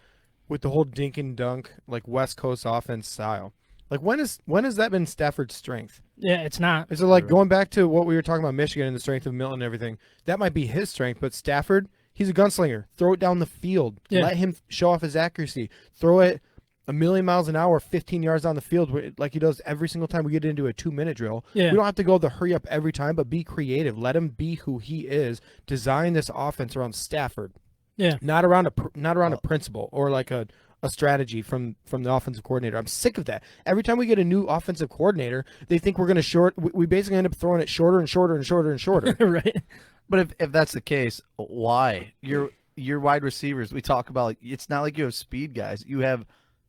with the whole dink and dunk, like West Coast offense style. Like, when has that been Stafford's strength? Yeah, it's not. Is it like going back to what we were talking about, Michigan and the strength of Milton and everything? That might be his strength, but Stafford, he's a gunslinger. Throw it down the field. Yeah. Let him show off his accuracy. Throw it a million miles an hour, 15 yards down the field, like he does every single time we get into a 2-minute drill. Yeah. We don't have to go the hurry up every time, but be creative. Let him be who he is. Design this offense around Stafford. Yeah. Not around a principal or like a a strategy from the offensive coordinator. I'm sick of that. Every time we get a new offensive coordinator, they think we're going to we basically end up throwing it shorter and shorter and shorter and shorter. Right. But if that's the case, why? Your wide receivers, we talk about, like, it's not like you have speed guys. You have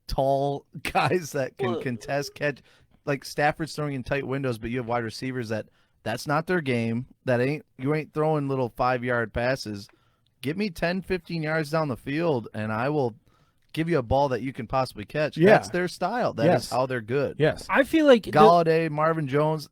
tall guys that can contest, catch. Like Stafford's throwing in tight windows, but you have wide receivers that's not their game. You ain't throwing little 5-yard passes. Give me 10, 15 yards down the field, and I will give you a ball that you can possibly catch. Yeah. That's their style. That is how they're good. Yes. I feel like Galladay, Marvin Jones,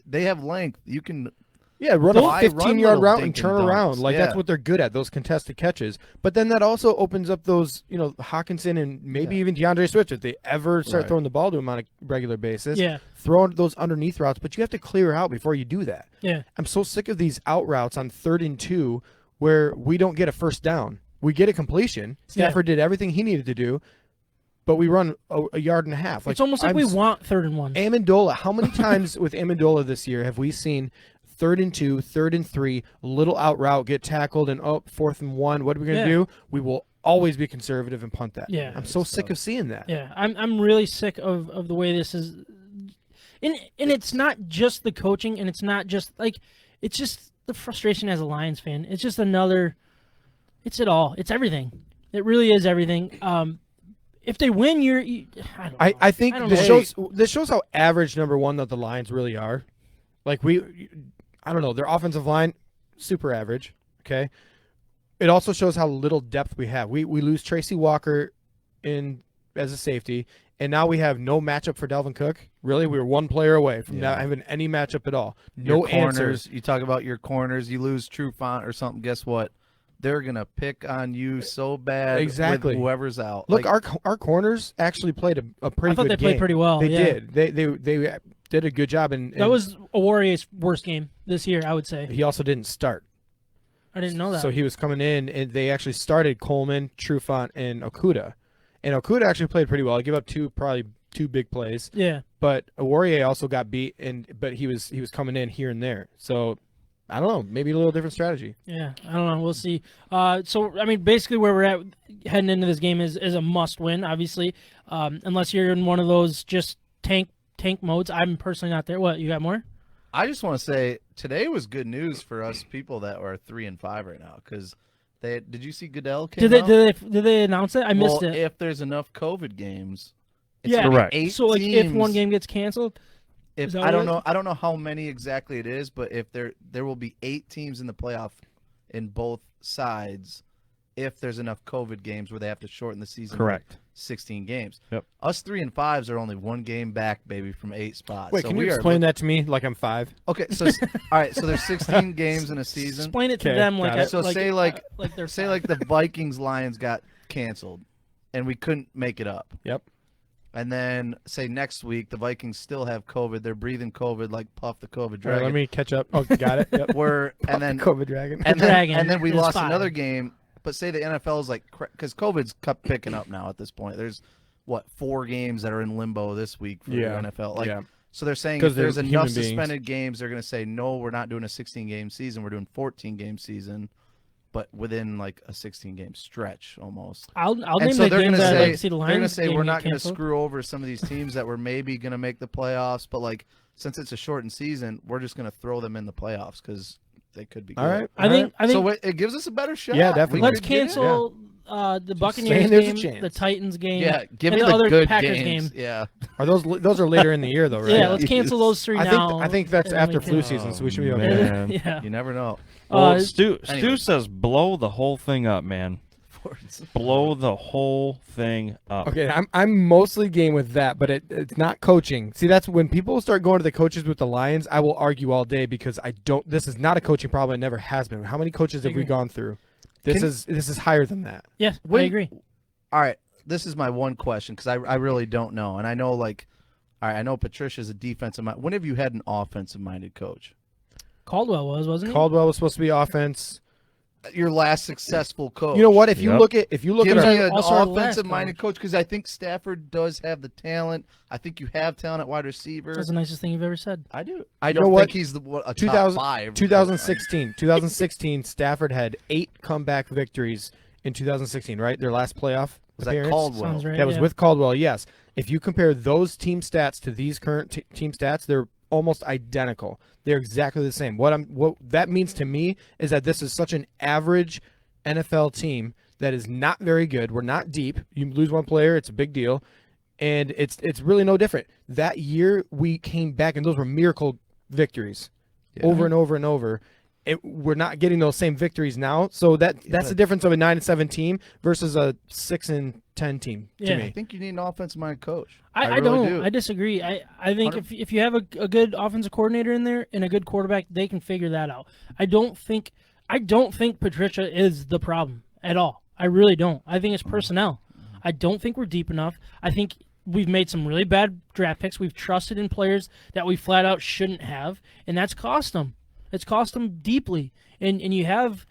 they have length. You can run a 15-yard route and turn around. Like, Yeah. that's what they're good at, those contested catches. But then that also opens up those, Hawkinson and maybe even DeAndre Swift, if they ever start throwing the ball to him on a regular basis. Yeah. Throw those underneath routes, but you have to clear out before you do that. Yeah. I'm so sick of these out routes on 3rd and 2 where we don't get a first down. We get a completion. Stafford did everything he needed to do, but we run a yard and a half. It's almost like we want 3rd and 1. Amendola, how many times with Amendola this year have we seen 3rd and 2, 3rd and 3, little out route, get tackled, and 4th and 1? What are we going to do? We will always be conservative and punt that. Yeah. I'm so sick of seeing that. Yeah, I'm really sick of the way this is. And it's not just the coaching, and it's not just, like, it's just the frustration as a Lions fan. It's just it's it all. It's everything. It really is everything. If they win, I think I don't this know. shows how average, number one, that the Lions really are. Like, I don't know, their offensive line, super average, okay? It also shows how little depth we have. We lose Tracy Walker as a safety, and now we have no matchup for Dalvin Cook. Really, we were one player away from not having any matchup at all. No your corners, answers. You talk about your corners. You lose Trufant or something. Guess what? They're gonna pick on you so bad. Exactly. With whoever's out. Look, like, our corners actually played a pretty I thought good they game. played pretty well. They yeah. did. They did a good job. And that was Warrior's worst game this year, I would say. he also didn't start. I didn't know that. So he was coming in, and they actually started Coleman, Trufant, and Okuda. And Okuda actually played pretty well. He gave up probably two big plays. Yeah. But Warrior also got beat, but he was coming in here and there. So I don't know, maybe a little different strategy. Yeah, I don't know. We'll see. So, I mean, basically where we're at heading into this game is a must-win, obviously, unless you're in one of those just tank modes. I'm personally not there. What, you got more? I just want to say today was good news for us people that are 3-5 right now because did you see Goodell came out? Did they announce it? I missed it. If there's enough COVID games, it's yeah, correct. 8 so like teams. if one game gets canceled. If that I don't what know, I don't know how many exactly it is, but if there will be 8 teams in the playoff in both sides, if there's enough COVID games where they have to shorten the season. Correct. To 16 games. Yep. Us 3-5s are only 1 game back, baby, from 8 spots. Wait, so can we you are explain that to me like I'm 5? Okay, so all right, so there's 16 games in a season. Explain it to Okay, them got like it. So say like they're say like the Vikings Lions got canceled, and we couldn't make it up. Yep. And then say next week the Vikings still have COVID. They're breathing COVID like Puff the COVID All right, Dragon. let me catch up. Oh, got it. Yep. And then COVID Dragon. and Dragon then we is lost 5. another game. But say the NFL is like, because COVID's kept picking up now at this point. There's 4 games that are in limbo this week for the NFL. Like, so they're saying if there's enough suspended games, they're going to say no, we're not doing a 16-game season. We're doing 14-game season, but within like a 16-game stretch almost. I'll And name so the they're games gonna that I'd say like to see the Lions. they're going to say game we're get not going to canceled. screw over some of these teams that were maybe going to make the playoffs, but like since it's a shortened season, we're just going to throw them in the playoffs because they could be good. All right. I think So it gives us a better shot. Yeah, definitely. We let's could get in. cancel the Buccaneers saying there's a game, chance. the Titans game, Yeah, give and me the the other good Packers games. game. Yeah. Are those are later in the year though, right? Yeah, let's cancel those 3 now. I think that's and then after we flu can- season, so we should be okay. man. Yeah. You never know. Well, Stu anyway. says blow the whole thing up, man. Blow the whole thing up. Okay, I'm mostly game with that, but it's not coaching. See, that's when people start going to the coaches with the Lions, I will argue all day because this is not a coaching problem. It never has been. How many coaches have we agree. gone through? This is higher than that. Yes, I When- agree. All right. This is my one question because I really don't know. And I know, like, all right, I know Patricia's a defensive mind. When have you had an offensive-minded coach? Caldwell wasn't he? Caldwell was supposed to be offense. Your last successful coach. You know what? If you Yep. look at Give our me an Also our last offensive-minded coach because I think Stafford does have the talent. I think you have talent at wide receiver. That's the nicest thing you've ever said. I do. I know don't what? think he's a top 5. 2016, Stafford had 8 comeback victories in 2016, right? Their last playoff Was that appearance. Caldwell? Sounds right. That was with Caldwell, yes. If you compare those team stats to these current team stats, they're almost identical. They're exactly the same. What that means to me is that this is such an average NFL team that is not very good. We're not deep. You lose one player, it's a big deal. And it's really no different. That year we came back, and those were miracle victories over and over and over. We're not getting those same victories now. So that's the difference of a 9-7 team versus a 6-10 team to me. I think you need an offensive-minded coach. I really don't. do. I disagree. I think if you have a good offensive coordinator in there and a good quarterback, they can figure that out. I don't think Patricia is the problem at all. I really don't. I think it's personnel. I don't think we're deep enough. I think we've made some really bad draft picks. We've trusted in players that we flat out shouldn't have, and that's cost them. It's cost them deeply. And you have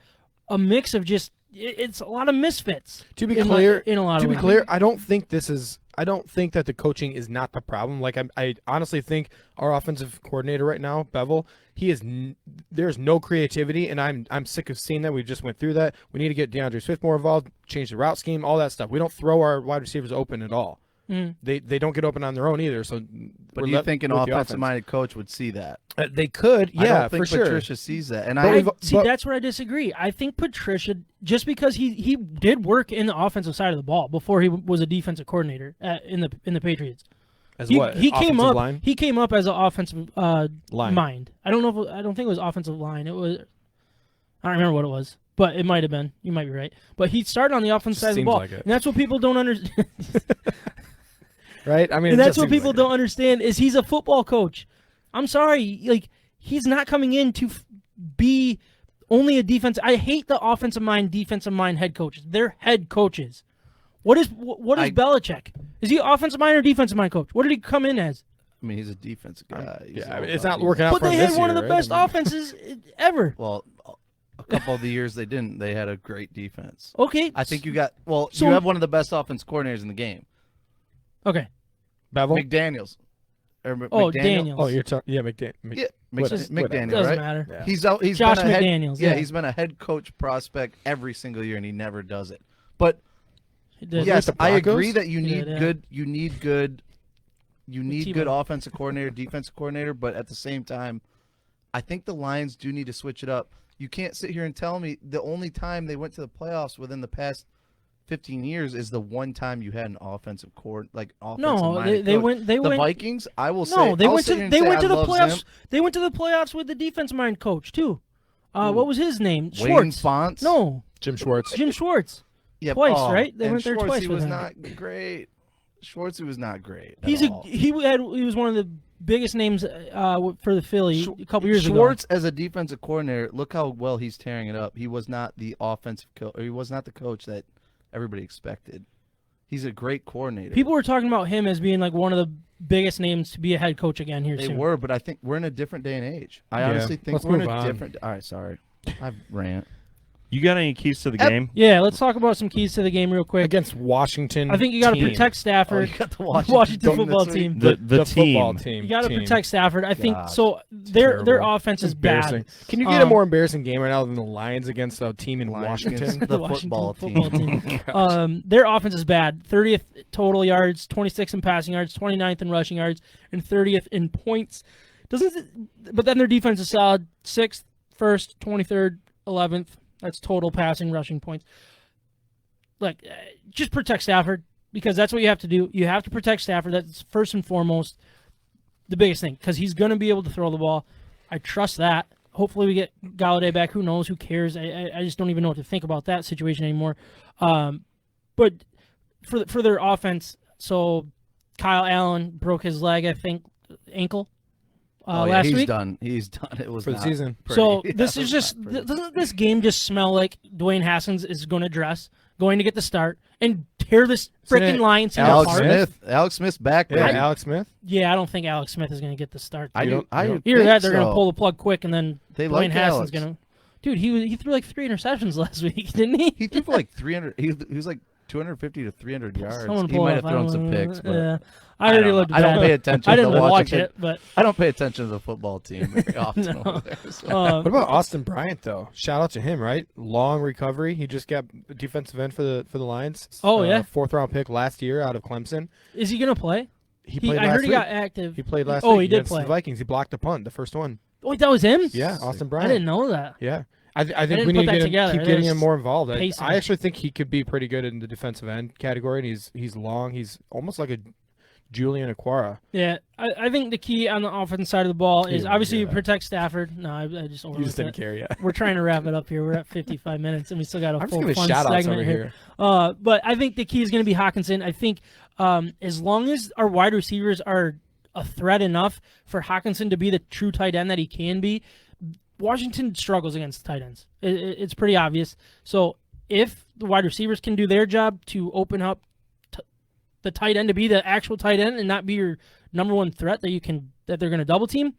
a mix of just it's a lot of misfits. To be clear, in a lot of ways. I don't think that the coaching is not the problem. Like I honestly think our offensive coordinator right now, Bevel, there's no creativity, and I'm sick of seeing that. We just went through that. We need to get DeAndre Swift more involved, change the route scheme, all that stuff. We don't throw our wide receivers open at all. They don't get open on their own either. So, but do you think an offensive-minded coach would see that? They could, yeah, I don't think for sure. Patricia sees that, and that's where I disagree. I think Patricia, just because he did work in the offensive side of the ball before he was a defensive coordinator in the Patriots. As he came up. Line? He came up as an offensive line. mind. I don't think it was offensive line. It was. I don't remember what it was, but it might have been. You might be right. But he started on the offensive side of the ball, and that's what people don't understand. Right? I mean, and that's what people don't understand is he's a football coach. I'm sorry, like he's not coming in to be only a defense. I hate the offensive mind, defensive mind head coaches. They're head coaches. What is Belichick? Is he offensive mind or defensive mind coach? What did he come in as? I mean, he's a defensive guy. It's not working out but for him they had this one year, of the best offenses ever. Well, a couple of the years they didn't. They had a great defense. Okay. I think you have one of the best offense coordinators in the game. Okay. Bevel? McDaniels. Daniels. Oh, you're talking. Yeah, McDaniels. McDaniels, doesn't right? matter. Yeah. He's Josh been a McDaniels. he's been a head coach prospect every single year, and he never does it. But Yes, I agree that you need did, good offensive coordinator, defensive coordinator, but at the same time, I think the Lions do need to switch it up. You can't sit here and tell me the only time they went to the playoffs within the past 15 years is the one time you had an offensive No, they went. The Vikings. I will say. No, they went to the playoffs. Zim. They went to the playoffs with the defense mind coach too. What was his name? Wayne Schwartz. Fonts? No, Jim Schwartz. Jim Schwartz. Yeah, twice, right? They and went there Schwartz, twice he with was him. not great. Schwartz was not great. He was one of the biggest names for the Philly a couple years ago. Schwartz as a defensive coordinator, look how well he's tearing it up. He was not the offensive coach. He was not the coach that everybody expected. He's a great coordinator. People were talking about him as being like one of the biggest names to be a head coach again here They soon. were, but I think we're in a different day and age. I honestly think Let's we're in move a on. different. All right, sorry, I rant. You got any keys to the game? Yeah, let's talk about some keys to the game real quick. Against Washington. I think you got to team. protect Stafford. You got the Washington football team. The football team. team. You got to protect Stafford. I think God. so. Their Terrible. offense is Embarrassing. bad. Can you get a more embarrassing game right now than the Lions against a team in Lions Washington? against the football team. Their offense is bad. 30th total yards, 26th in passing yards, 29th in rushing yards, and 30th in points. But then their defense is solid. 6th, 1st, 23rd, 11th. That's total passing, rushing points. Just protect Stafford because that's what you have to do. You have to protect Stafford. That's first and foremost the biggest thing because he's going to be able to throw the ball. I trust that. Hopefully we get Galladay back. Who knows? Who cares? I just don't even know what to think about that situation anymore. But for their offense, so Kyle Allen broke his leg, I think, ankle. Last he's week. Done. He's done. It was for the season. Pretty. So this is just doesn't this game just smell like Dwayne Haskins is going to get the start and tear this freaking Lions team apart? Alex Smith's back. Yeah, right? Alex Smith. Yeah, I don't think Alex Smith is going to get the start. Either that they're going to pull the plug quick and then They Dwayne like Haskins Alex. going to. Dude, he threw like 3 interceptions last week, didn't he? He threw for like 300. He was like 250 to 300 yards. Someone He pull might up. have thrown some picks, but Yeah. I already looked I don't bad. pay attention I to didn't watch Washington. it, but I don't pay attention to the football team very often over there. So. What about Austin Bryant though? Shout out to him, right? Long recovery. He just got defensive end for the Lions. Oh, yeah? 4th round pick last year out of Clemson. is he gonna play? He played I last heard he week. got active. He played last Oh, week he did against play. the Vikings. He blocked a punt, the first one. Wait, that was him? Yeah, Austin I Bryant. didn't know that. Yeah. I think didn't we need put to that together. keep That getting was him more involved. pacing. I actually think he could be pretty good in the defensive end category, and he's long. He's almost like a Julian Aquara. Yeah, I think the key on the offensive side of the ball is didn't obviously hear you that. protect Stafford. No, I just You overlooked just didn't it. care yet. We're trying to wrap it up here. We're at 55 minutes, and we still got a I'm just full giving fun shout outs segment over here. But I think the key is going to be Hawkinson. I think as long as our wide receivers are a threat enough for Hawkinson to be the true tight end that he can be, Washington struggles against tight ends. It's pretty obvious. So if the wide receivers can do their job to open up the tight end to be the actual tight end and not be your number one threat that they're going to double team,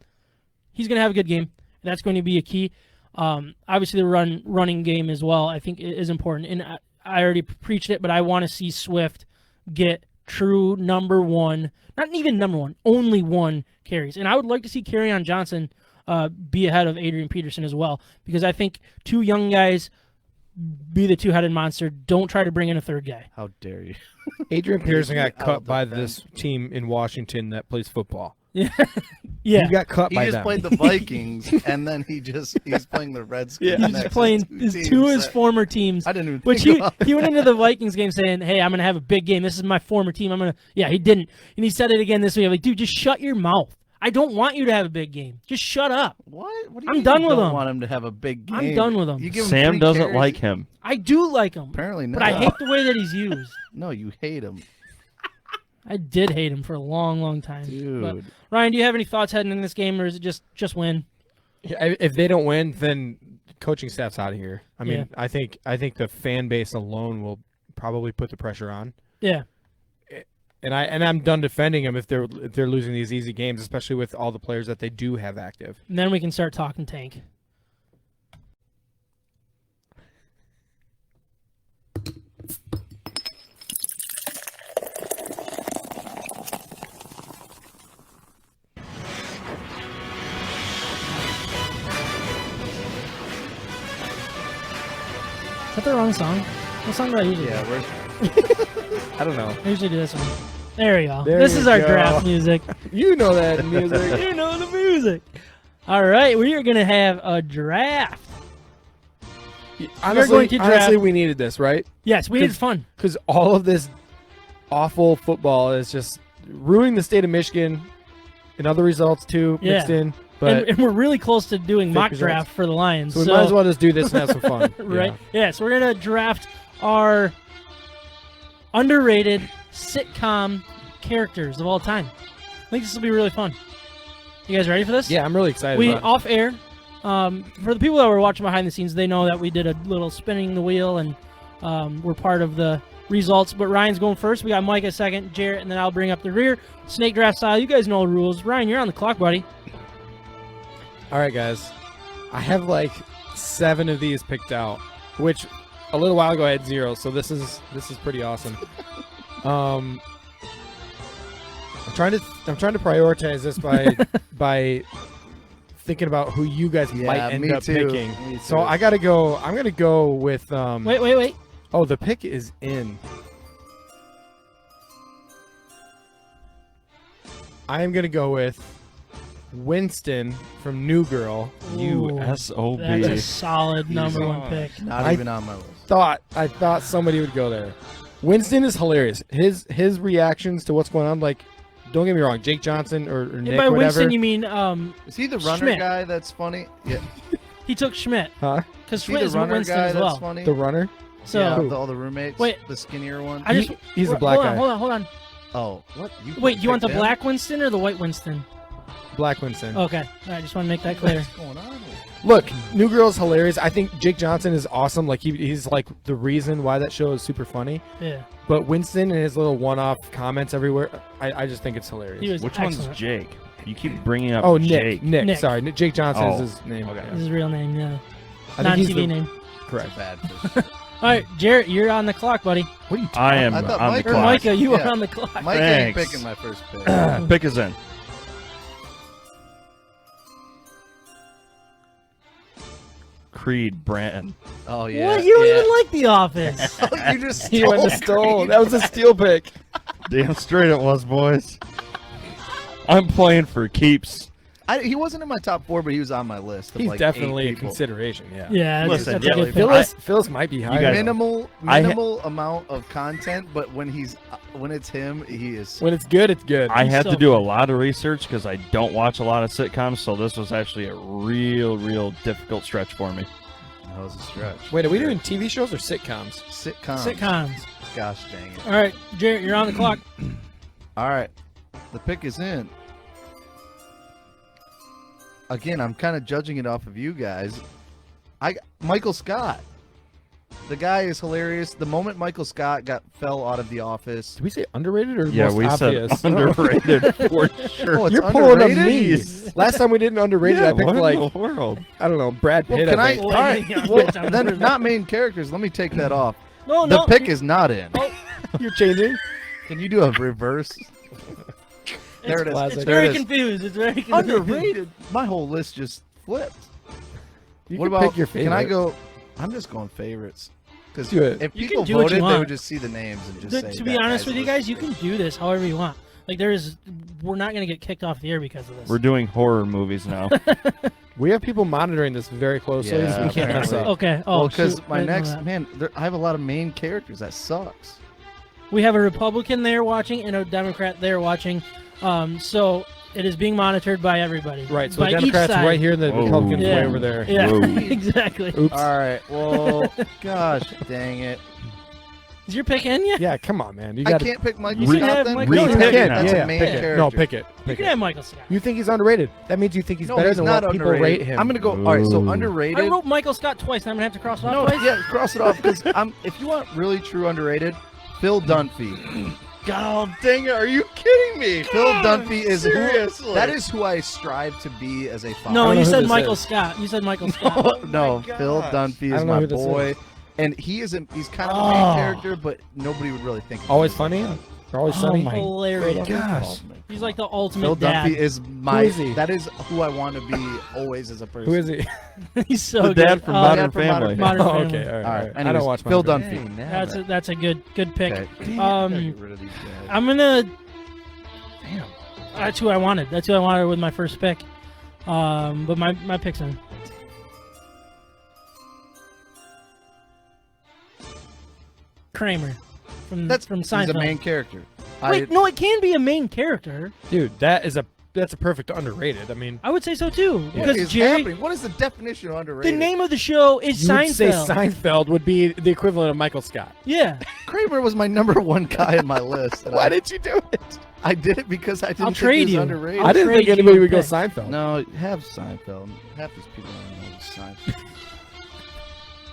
he's going to have a good game. That's going to be a key. Obviously, the running game as well, I think, is important. And I already preached it, but I want to see Swift get true number one, not even number one, only one carries. And I would like to see Kerryon Johnson be ahead of Adrian Peterson as well, because I think two young guys be the two-headed monster. Don't try to bring in a third guy. How dare you? Adrian Peterson got Out cut of by the this team in Washington that plays football. Yeah. He got cut He by just them. played the Vikings, and then he's playing the Redskins. He's just playing two of his former teams. I didn't even Which think about he went into the Vikings game saying, "Hey, I'm gonna have a big game. This is my former team. I'm gonna." Yeah, he didn't, and he said it again this week. I'm like, dude, just shut your mouth. I don't want you to have a big game. Just shut up. What? What do you I'm mean done you with don't him. Want him to have a big game? I'm done with him. You give him Sam 3 doesn't carries? like him. I do like him, Apparently not. but I hate the way that he's used. No, you hate him, I did hate him for a long, long time. dude. But, Ryan, do you have any thoughts heading in this game, or is it just win? Yeah, if they don't win, then coaching staff's out of here. I mean, Yeah. I think the fan base alone will probably put the pressure on. Yeah. And I'm done defending them if they're losing these easy games, especially with all the players that they do have active. And then we can start talking tank. Is that the wrong song? What song do I usually do? Yeah, we're I don't know. I usually do this one. There we go. There This you is our go. draft music. You know that music. You know the music. All right, we are going to have a draft. honestly, going to draft- honestly, we needed this, right? Yes, we had fun. Because all of this awful football is just ruining the state of Michigan, and other results too mixed Yeah. in. But And we're really close to doing Fake mock results. draft for the Lions. so we might as well just do this and have some fun. Right? Yeah. Yeah, so we're going to draft our underrated sitcom characters of all time. I think this will be really fun. You guys ready for this? Yeah, I'm really excited. We about it. off air. For the people that were watching behind the scenes, they know that we did a little spinning the wheel and we're part of the results. But Ryan's going first. We got Mike at second, Jarrett, and then I'll bring up the rear. Snake draft style. You guys know the rules. Ryan, you're on the clock, buddy. All right, guys. I have like 7 of these picked out, which a little while ago I had 0. So this is pretty awesome. I'm trying to prioritize this by thinking about who you guys might end me up too. picking. Me So too. I'm gonna go with Wait. Oh, the pick is in. I am gonna go with Winston from New Girl. Ooh, USOB. That's a solid number one pick. Not I even on my list. I thought somebody would go there. Winston is hilarious. His reactions to what's going on, like, don't get me wrong, Jake Johnson or Nick, By whatever. Winston, you mean Is he the runner Schmidt. guy that's funny? Yeah. he took Schmidt. Huh? Because Is he Schmidt the is runner Winston guy as that's well. funny? The runner? So yeah, all the roommates. Wait. The skinnier one. I just He's the black guy. Hold on. Oh, what? Wait, you want the picked him? black Winston or the white Winston? Black Winston. Okay, all right. Just want to make that clear. What's going on? Look, New Girl is hilarious. I think Jake Johnson is awesome. Like he's like the reason why that show is super funny. Yeah, But Winston and his little one-off comments everywhere, I just think it's hilarious. he was Which excellent. one's Jake? You keep bringing up Oh, Jake. Nick. Sorry, Jake Johnson Oh. is his name. Okay. His real name, yeah. I think he's Non-TV the- name. Correct. Bad fish. All right, Jarrett, you're on the clock, buddy. What are you talking I am I thought on the Mike- Or clock. Micah, you Yeah. are on the clock. Mike ain't Thanks. picking my first pick. Pick is in. Creed Branton. Oh yeah. What? You don't yeah. even like The Office. You just He went to stole. That was a steal pick. Damn straight it was, boys. I'm playing for keeps. He wasn't in my top 4, but he was on my list. Of He's like definitely 8 a people. consideration. Yeah. Yeah, Listen, that's yeah, a good pick. Phyllis might be higher. guys- Minimal I ha- amount of content, but when it's him, he is. When it's good, it's good. I had so to do a good. lot of research because I don't watch a lot of sitcoms, so this was actually a real difficult stretch for me. That was a stretch. Wait, are we doing TV shows or sitcoms? Sitcoms. Gosh dang it! All right, Jarrett, you're on the clock. All right, the pick is in. Again, I'm kind of judging it off of you guys. Michael Scott. The guy is hilarious. The moment Michael Scott fell out of The Office. Did we say underrated or Yeah, most we obvious? said underrated for sure. Oh, it's You're pulling a underrated? me. Last time we did an underrated, I picked what like in the world? I don't know, Brad Well, Pitt. can I? think. All right. Yeah, Well, it's then not main characters. Let me take that off. No, The no. pick is not in. You're changing? Can you do a reverse? There it is. classic. It's There very it is. confused. It's very confused. Underrated. My whole list just flipped. You What can about? pick your favorite. Can I go? I'm just going favorites. Because Do it. if You people can do what you voted, they want. would just see the names and just say. To be that honest guy's with you listed. guys, you can do this however you want. Like we're not gonna get kicked off the air because of this. We're doing horror movies now. We have people monitoring this very closely, Yeah, so we can't mess apparently. up. Okay. Oh, Well, because shoot. my I didn't know next that. man, I have a lot of main characters. That sucks. We have a Republican there watching and a Democrat there watching. So it is being monitored by everybody. Right, so by the Democrats each side. right here and the Whoa. Republicans Yeah. way over there. Yeah, Whoa. exactly. Oops. All right. Well, gosh, dang it. Is your pick in yet? Yeah, come on, man. You I got can't pick Michael You can Scott have then? Michael No, Scott. you can't. Yeah, That's yeah, a main pick character. it. No, pick it. You Pick can it. have Michael Scott. You think he's underrated? That means you think he's No, better he's than not what people underrated. rate him. I'm gonna go. All right, so Ooh. underrated. I wrote Michael Scott twice, and I'm gonna have to cross it off No, twice. yeah, cross it off because if you want really true underrated, Phil Dunphy. God dang it! Are you kidding me? Phil Dunphy is seriously. that is who I strive to be as a father. No, I don't know you who said this Michael is. Scott. You said Michael Scott. No, my Phil gosh. Dunphy I is don't know my who this boy, is. and he's kind of a main character, but nobody would really think. of Always him. funny? They're always Oh sunny? my hilarious. Gosh. He's like the ultimate Phil dad. Dunphy is my. Who is he? That is who I want to be always as a person. Who is he? He's so The good. dad from Oh, Modern Dad from Family. Modern Oh, Family. okay. All right. All right. I Anyways, don't watch Phil Modern Dunphy. That's a good pick. Okay. Um, Get rid of these guys. I'm gonna. Damn. That's who I wanted. That's who I wanted with my first pick. But my pick's in. Kramer from He's Seinfeld. a main character. Wait, no, it can be a main character. Dude, that's a perfect underrated. I mean, I would say so too. What Because is Jerry, happening? What is the definition of underrated? the name of the show is you would say Seinfeld. Seinfeld would be the equivalent of Michael Scott. Yeah. Kramer was my number one guy in my list. and Why I- did you do it? I did it because I didn't I'll think trade he was you. underrated. I'll I didn't think trade anybody you would go pick. Seinfeld. No, have Seinfeld. Half these people don't know Seinfeld.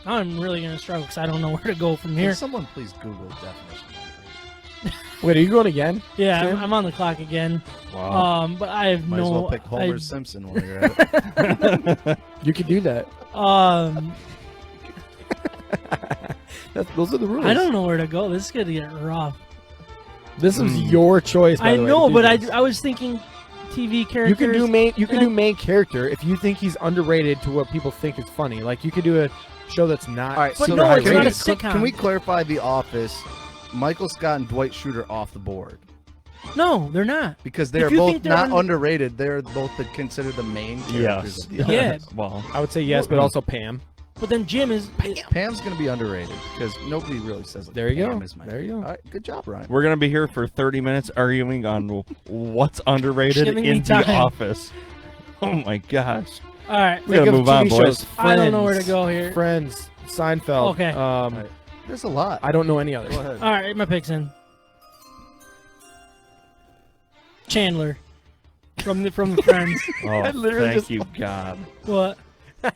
Now I'm really gonna struggle because I don't know where to go from here. Can someone please Google definition of underrated? Wait, are you going again? Yeah, Sam? I'm on the clock again. Wow. But I have Might no. as well pick Homer I- Simpson while you're at it. You could do that. Those are the rules. I don't know where to go. This is gonna get rough. This was your choice. By I the way, know, to do but this. I was thinking TV characters. You can do main. You can and do main character if you think he's underrated to what people think is funny. Like you could do a show that's not. All right, But so no, it's can, not we, a sitcom. can we clarify The Office? Michael Scott and Dwight Schrute off the board No, they're not. because they If are you both think they're not under- underrated. They're both considered the main characters Yes. of The Yeah. Office. Well, I would say yes, but also Pam. But then Jim is. Pam's going to be underrated because nobody really says There you Pam go. is my There you go. All right, good job, Ryan. we're gonna be here for 30 minutes arguing on what's underrated Giving me in time. The Office. Oh my gosh. All right. We gotta Think of move on, TV boys. shows. I don't know where to Friends, go here. Friends, Seinfeld. Okay. Right. There's a lot. I don't know any others. Go ahead. All right, my pick's in. Chandler from the Friends. Oh, literally thank just- you, God. What? Oh,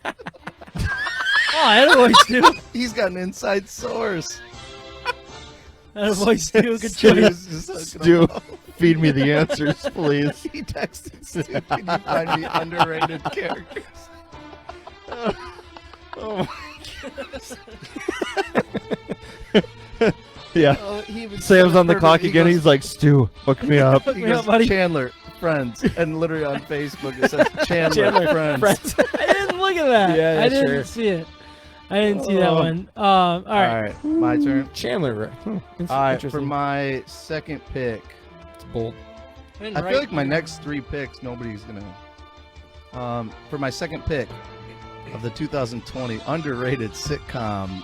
I had a voice too. He's got an inside source. I had a voice too. Good Stu choice. is just Stu, feed me the answers, please. He texted Stu, can you find me underrated characters? Oh my Yeah. Sam's on the clock again. He's like, Stu, hook me up. He goes, Chandler, friends. And literally on Facebook it says Chandler, friends. I didn't look at that. Yeah, I didn't sure. see it. I didn't see that one. All right. All right, my turn. Chandler. All right, for my second pick. It's bold. I feel like my next 3 picks, nobody's going to. For my second pick of the 2020 underrated sitcom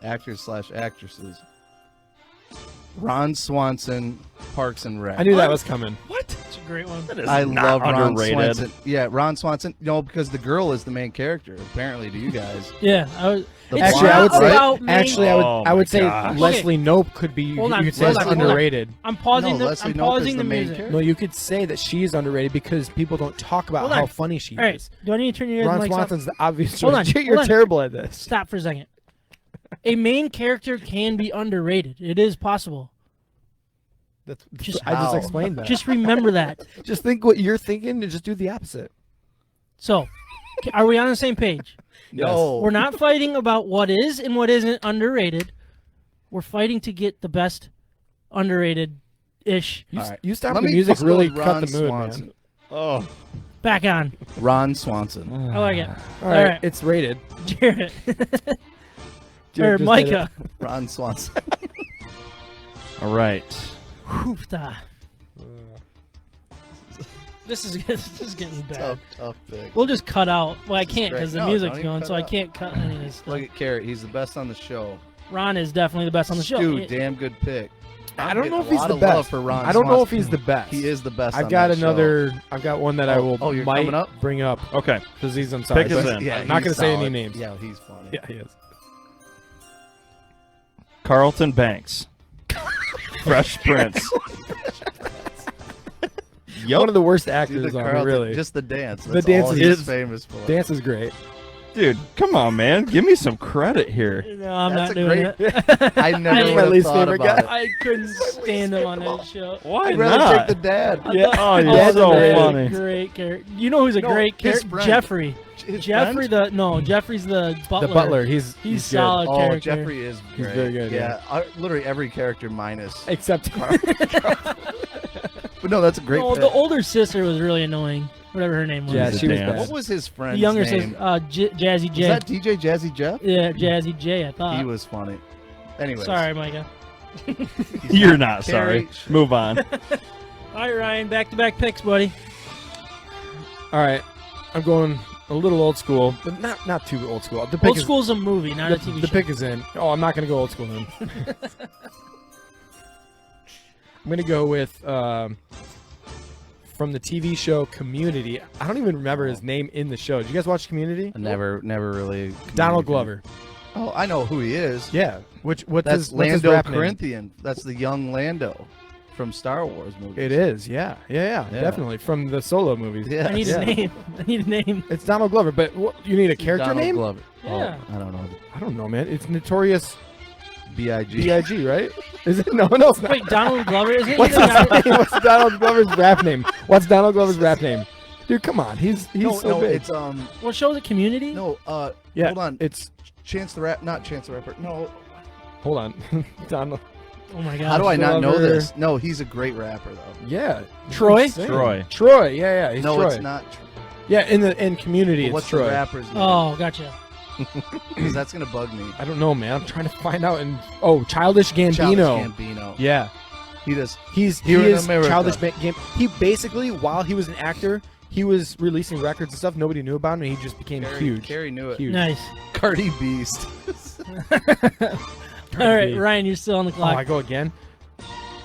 actors/actresses, Ron Swanson, Parks and Rec. I knew that was coming. What? It's a great one. I love Ron underrated. Swanson. Yeah, Ron Swanson. No, because the girl is the main character, apparently, to you guys. Yeah. Actually, I would say. Oh I would say my gosh. Leslie Knope could be. Hold on, You could say hold it's on, hold on. underrated. I'm pausing No, the. Leslie I'm Knope is pausing the the main music. character. No, you could say that she's underrated because people don't talk about Hold how on. funny she All right. is. Do I need to turn your Ron mics up? Swanson's the obvious Hold choice. on, You're hold on. terrible at this. Stop for a second. A main character can be underrated. It is possible. I Just just how? explained that. Just remember that. Just think what you're thinking and just do the opposite. So, are we on the same page? No. We're not fighting about what is and what isn't underrated. We're fighting to get the best underrated-ish. You, All right. you stop Let the me music go really with cut Ron the mood, Swanson. man. Oh. Back on. Ron Swanson. I like it. All right, right. it's rated. Jared. Jared or just did Micah. Ron Swanson. All right. Hoofda. This is getting bad. Tough pick. We'll just cut out. Well, I can't great. because the No, music's don't even going, cut so I out. can't cut any of this stuff. Look at Carrot. He's the best on the show. Ron is definitely the best on the show. Dude, damn good pick. I don't know if A he's lot the of love best. for Ron I don't know if Swanson. he's the best. He is the best. I've on got that show. another. I've got one that I will you're might coming up? bring up Okay. because he's. I'm sorry. Pick us but in. I'm not going to he's say any solid. names. Yeah, he's funny. Yeah, he is. Carlton Banks. Fresh Prince. One of the worst Dude, actors the on Carlton, really. just the dance. The That's dance all is- he's famous for. Dance is great. Dude, come on, man. Give me some credit here. No, I'm That's not a doing great- it. I never He's would my have least thought favorite about guy. it. I couldn't stand him on that show. Why I'd rather not? take the dad. Yeah. Oh, you're That's so a funny. great character. You know who's a No, great his character? friend. Jeffrey. His Jeffrey friend? Jeffrey's the butler. The butler. He's He's good. solid Oh, character. Jeffrey is He's great. very good, yeah. Literally every character minus. Except Carl. But no, that's a great No, pick. the older sister was really annoying. Whatever her name was. Yeah, He's a she was dance. bad. What was his The friend's younger name? sister, Jazzy J. Was that DJ Jazzy Jeff? Yeah, Jazzy J. I thought. He was funny. Anyways. Sorry, Micah. You're not Carrie- sorry. Move on. All right, Ryan. Back-to-back picks, buddy. All right, I'm going a little old school, but not too old school. The pick Old is, School's a movie, not a TV the show. pick is in. Oh, I'm not going to go old school then. I'm going to go with from the TV show Community. I don't even remember his name in the show. Did you guys watch Community? I never really. Donald Glover. Oh, I know who he is. Yeah. What's That's his Lando rap name? Corinthian. That's the young Lando from Star Wars movies. It is. Yeah, definitely from the Solo movies. Yeah. I need a name. I need a name. It's Donald Glover, but you need a character Donald name? Glover. Yeah. Oh, I don't know. I don't know, man. It's Notorious B.I.G. B.I.G., right? Is it? No, it's not. Wait, Donald Glover isn't What's he? his name? What's Donald Glover's rap name? What's Donald Glover's rap name? Dude, come on. He's so big. it's What show is it? Community? no. Yeah, Hold on. It's Chance the Rap, not Chance the Rapper. No. hold on. Donald. Oh my God. How do I not know Glover. this? No, he's a great rapper though. Yeah. Troy? Troy. Troy. Yeah. He's No, Troy. it's not. Yeah, in Community, it's What's Troy. the rapper's name? Oh, gotcha. Because that's gonna bug me. I don't know, man. I'm trying to find out. Childish Gambino. Childish Gambino. Yeah. He does. He Here in is America. Childish Gambino. He basically, while he was an actor, he was releasing records and stuff. Nobody knew about him, and he just became huge. Carrie knew it. Huge. Nice. Cardi Beast. All right, Ryan, you're still on the Oh, clock. I go again.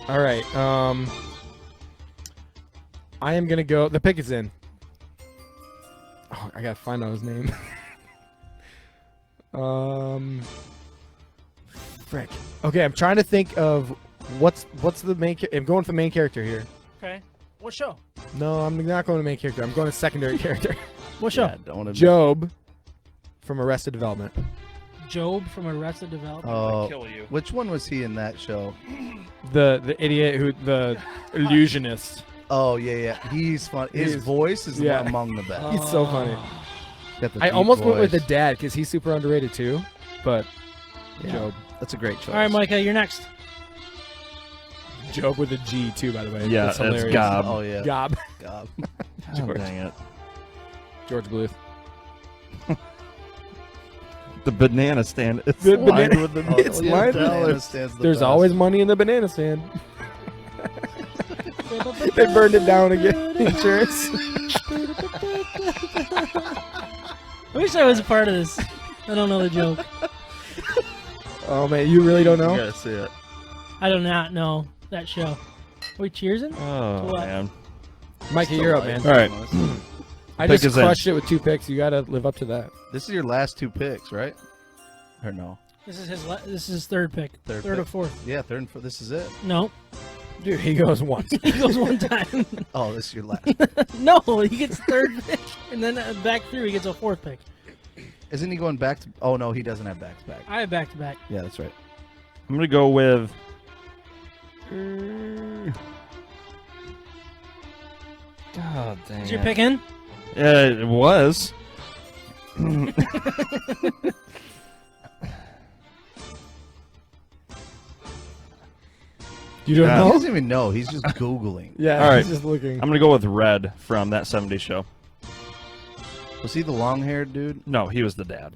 All right. I am gonna go. The pick is in. Oh, I gotta find out his name. Frick. Okay, I'm trying to think of what's the main. I'm going for the main character here. Okay. What show? No, I'm not going to main character. I'm going to secondary character. What show? Yeah, don't wanna be- Job from Arrested Development. Job from Arrested Development. Oh, Kill you. which one was he in that show? The idiot who the illusionist. Oh yeah. He's fun. His He's- voice is yeah. among the best. He's so funny. Got the I deep almost went with voice. the dad because he's super underrated too, but Yeah. Job. That's a great choice. All right, Micah, you're next. Job with a G too, by the way. Yeah, That's it's hilarious. Gob. Oh yeah. Gob. Gob. Oh, dang it. George Bluth. The banana stand. It's The lined banana- with the It's yeah, lined- banana stands the There's best. always money in the banana stand. They burned it down again. Insurance. I wish I was a part of this. I don't know the joke. Oh man, you really don't You know? gotta see it. I do not know that show. Are we cheersing? Oh, What? man. Mikey, you're up, man. All right. I Pick just is in. crushed it with 2 picks. You gotta live up to that. This is your last 2 picks, right? Or no? This is his third pick. Third or pick. fourth. Yeah, third and fourth. This is it. No. Dude, he goes once. He goes one time. Oh, this is your last. No, he gets third pick. And then back through, he gets a fourth pick. Isn't he going back to? Oh no, he doesn't have back to back. I have back to back. Yeah, that's right. I'm going to go with. God dang Is your it. pick in? It was. You don't Yeah. He know? doesn't even know. He's just googling. Yeah, All right. he's just looking. I'm going to go with Red from That 70s Show. Was he the long-haired dude? No, he was the dad.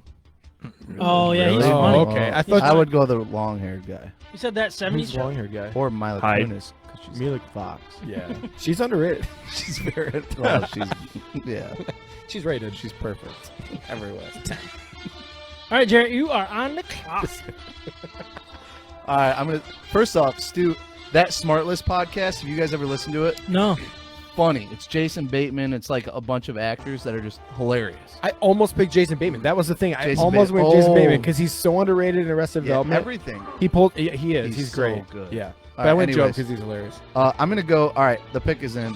Oh, yeah, he's Really? funny. Oh, okay. I thought I would go the long-haired guy You said that 70s Who's the show? long-haired guy? or Mila Hyde. Kunis because she's Mila- Fox. Yeah, she's underrated. She's very well. She's yeah. She's rated. She's perfect everywhere. All right, Jarrett, you are on the clock. All right, I'm gonna. First off, Stu, that Smartless podcast. Have you guys ever listened to it? No. Funny. It's Jason Bateman. It's like a bunch of actors that are just hilarious. I almost picked Jason Bateman. That was the thing. I Jason almost Bateman. went Jason Oh. Bateman because he's so underrated in Arrested Yeah, Development. everything. He pulled. He is. He's He's so great. good. Yeah. All But I right, went Joe anyways. because he's hilarious. I'm gonna go. All right, the pick is in.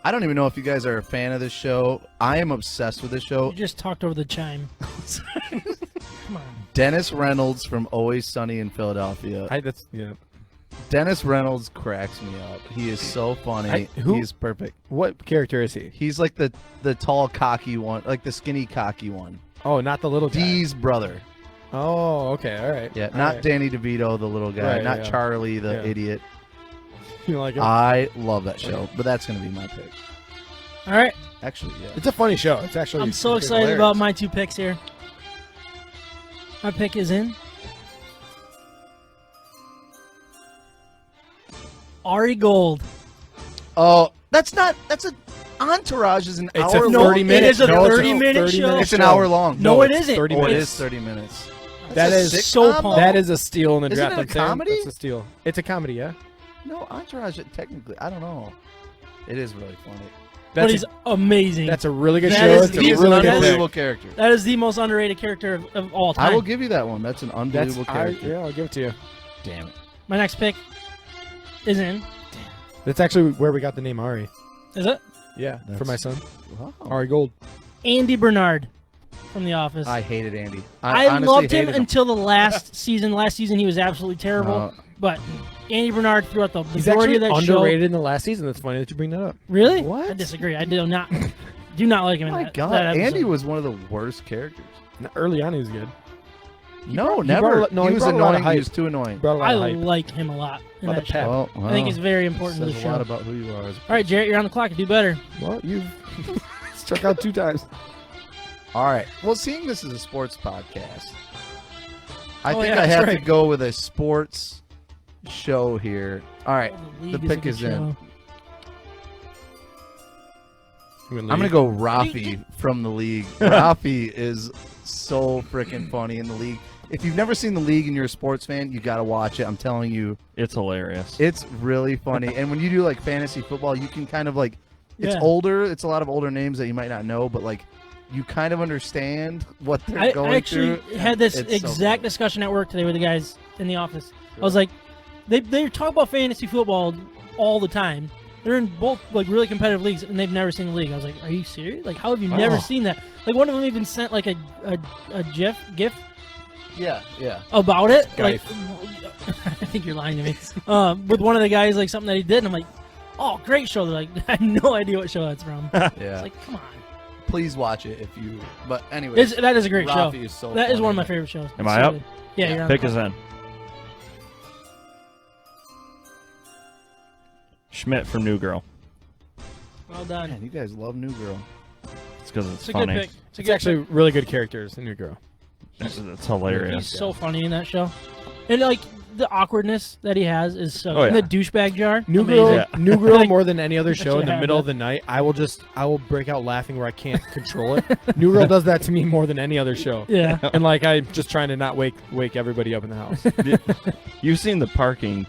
I don't even know if you guys are a fan of this show. I am obsessed with this show. You just talked over the chime. Come on. Dennis Reynolds from Always Sunny in Philadelphia. That's yeah. Dennis Reynolds cracks me up. He is so funny. Who- He's perfect. What character is he? He's like the tall, cocky one, like the skinny, cocky one. Oh, not the little guy. Dee's brother. Oh, okay, all right. Yeah, All not right. Danny DeVito, the little guy, Right, not yeah. Charlie, the Yeah. idiot. You like it? I love that show, but that's gonna be my pick. All right. Actually, yeah. It's a funny show. It's actually. I'm so it's excited hilarious. about my 2 picks here. My pick is in. Ari Gold. Oh, that's not. That's a. Entourage is an It's hour a long. 30 minute. It is a no, it's 30-minute show. minute It's an hour long. No, it it's isn't. 30 Oh, it minutes. is 30 minutes. That That's a is so sitcom? pumped. That is a steal in the Isn't draft. it a I'm saying comedy? That's a steal. It's a comedy, yeah. No, Entourage. Technically, I don't know. It is really funny. But That's he's amazing. That's a really good That show. is It's a the- He's really an good unbelievable pick. character. That is the most underrated character of all time. I will give you that one. That's an unbelievable character. Yeah, I'll give it to you. Damn it. My next pick is in. That's actually where we got the name Ari. Is it? Yeah, for That's- my son. Wow. Ari Gold. Andy Bernard from The Office. I hated Andy. I honestly loved him hated until the last season. Last season, he was absolutely terrible. Uh, but Andy Bernard throughout the He's majority actually of that show. underrated in the last season. That's funny that you bring that up. Really? What? I disagree. I do not like him in My that. God, that episode. Andy was one of the worst characters. Early on, he was good. No, he never. brought a- no, he he was brought a lot of annoying. He hype. was too annoying. Brought a lot I of hype. like him a lot in Lot that of show. pep. Well, I think it's very important to says the a show. lot about who you are. All right, Jarrett, you're on the clock. Do better. Well, you've struck out 2 times. All right. Well, seeing this is a sports podcast, I Oh, think yeah, I that's have right. to go with a sports show here. All right. League The is a pick good is in. show. I'm going to go Rafi from the league. Rafi is so freaking funny in the league. If you've never seen the league and you're a sports fan, you got to watch it. I'm telling you, It's hilarious. it's really funny. And when you do like fantasy football, you can kind of like, it's Yeah. older. It's a lot of older names that you might not know, but like you kind of understand what they're I going actually through. had this It's so exact funny. discussion at work today with the guys in the office. I was like, they talk about fantasy football all the time. They're in both like really competitive leagues, and they've never seen the league. I was like, are you serious? Like, how have you never seen that? Like, one of them even sent like a GIF Yeah, yeah. about it. Like, Gif. I think you're lying to me. With one of the guys, like something that he did, and I'm like, oh, great show. They're like, I have no idea what show that's from. Yeah. It's like, come on. please watch it if you. But anyway, that is a great show. Rafi is so That is funny. one of my favorite shows. Am I up? Yeah, you're on. Pick us in. Schmidt from New Girl. Well done. Man, you guys love New Girl. It's because it's It's a funny. good pick. It's actually really good characters in New Girl. It's hilarious. He's so funny in that show, and like the awkwardness that he has is so. Oh, And yeah. the douchebag jar. New amazing. Girl, Yeah. New Girl Like, more than any other show in the have middle that. of the night. I will break out laughing where I can't control it. New Girl does that to me more than any other show. Yeah. And like I'm just trying to not wake everybody up in the house. You've seen the parking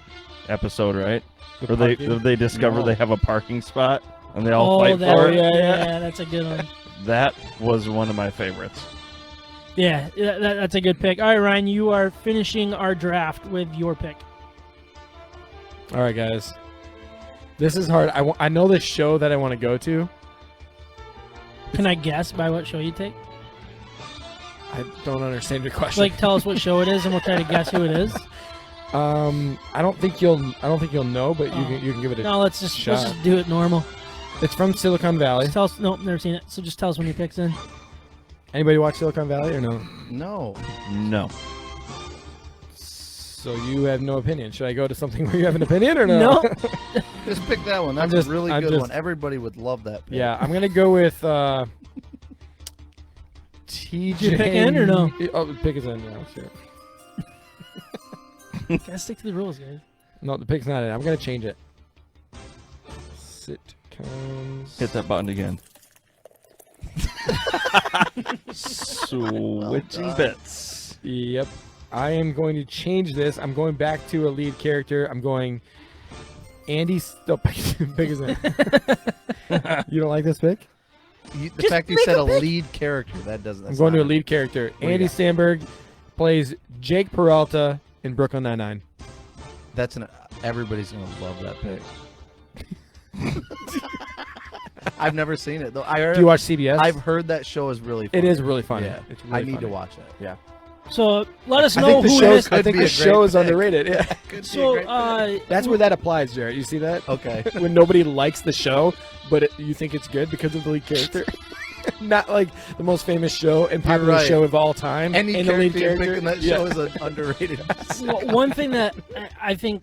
episode, right? Where they discover No. they have a parking spot and they all Oh, fight that, for it. yeah, that's a good one. That was one of my favorites. Yeah, that's a good pick. All right, Ryan, you are finishing our draft with your pick. All right, guys. This is hard. I know the show that I want to go to. Can I guess by what show you take? I don't understand your question. Like, tell us what show it is, and we'll try to guess who it is. I don't think you'll know, but you can give it a No, let's just shot. do it normal. It's from Silicon Valley. Just tell us. Nope, never seen it. So just tell us when your pick's in. Anybody watch Silicon Valley or no? No. No. So you have no opinion. Should I go to something where you have an opinion or no? No. Just pick that one. That's just- a really I'm good just- one. Everybody would love that pick. Yeah, I'm gonna go with TJ. Did you pick in or no? Oh, pick is in. Yeah, sure. Gotta stick to the rules, guys. No, the pick's not in. I'm gonna change it. Sitcoms. Hit that button again. Switching bits. Yep. I am going to change this. I'm going back to a lead character. I'm going Andy. Oh, pick is in. You don't like this pick? The Just fact you make said a a pick. lead character, that doesn't. I'm going to a lead character. do you Andy got? Samberg plays Jake Peralta in Brooklyn Nine-Nine. That's everybody's gonna love that pick. I've never seen it though. Do you watch CBS? I've heard that show is really funny. It is really funny. Yeah, It's really I need funny. to watch that. Yeah. So let us I know think the who show it is. could I think be the a show great is pick. underrated. Yeah. Could be a So great pick. That's where that applies, Jarrett. You see that? Okay. When nobody likes the show, but you think it's good because of the lead character. Not like the most famous show and popular right. show of all time. Any and the lead character you pick in that Yeah. show is an underrated. One thing that I think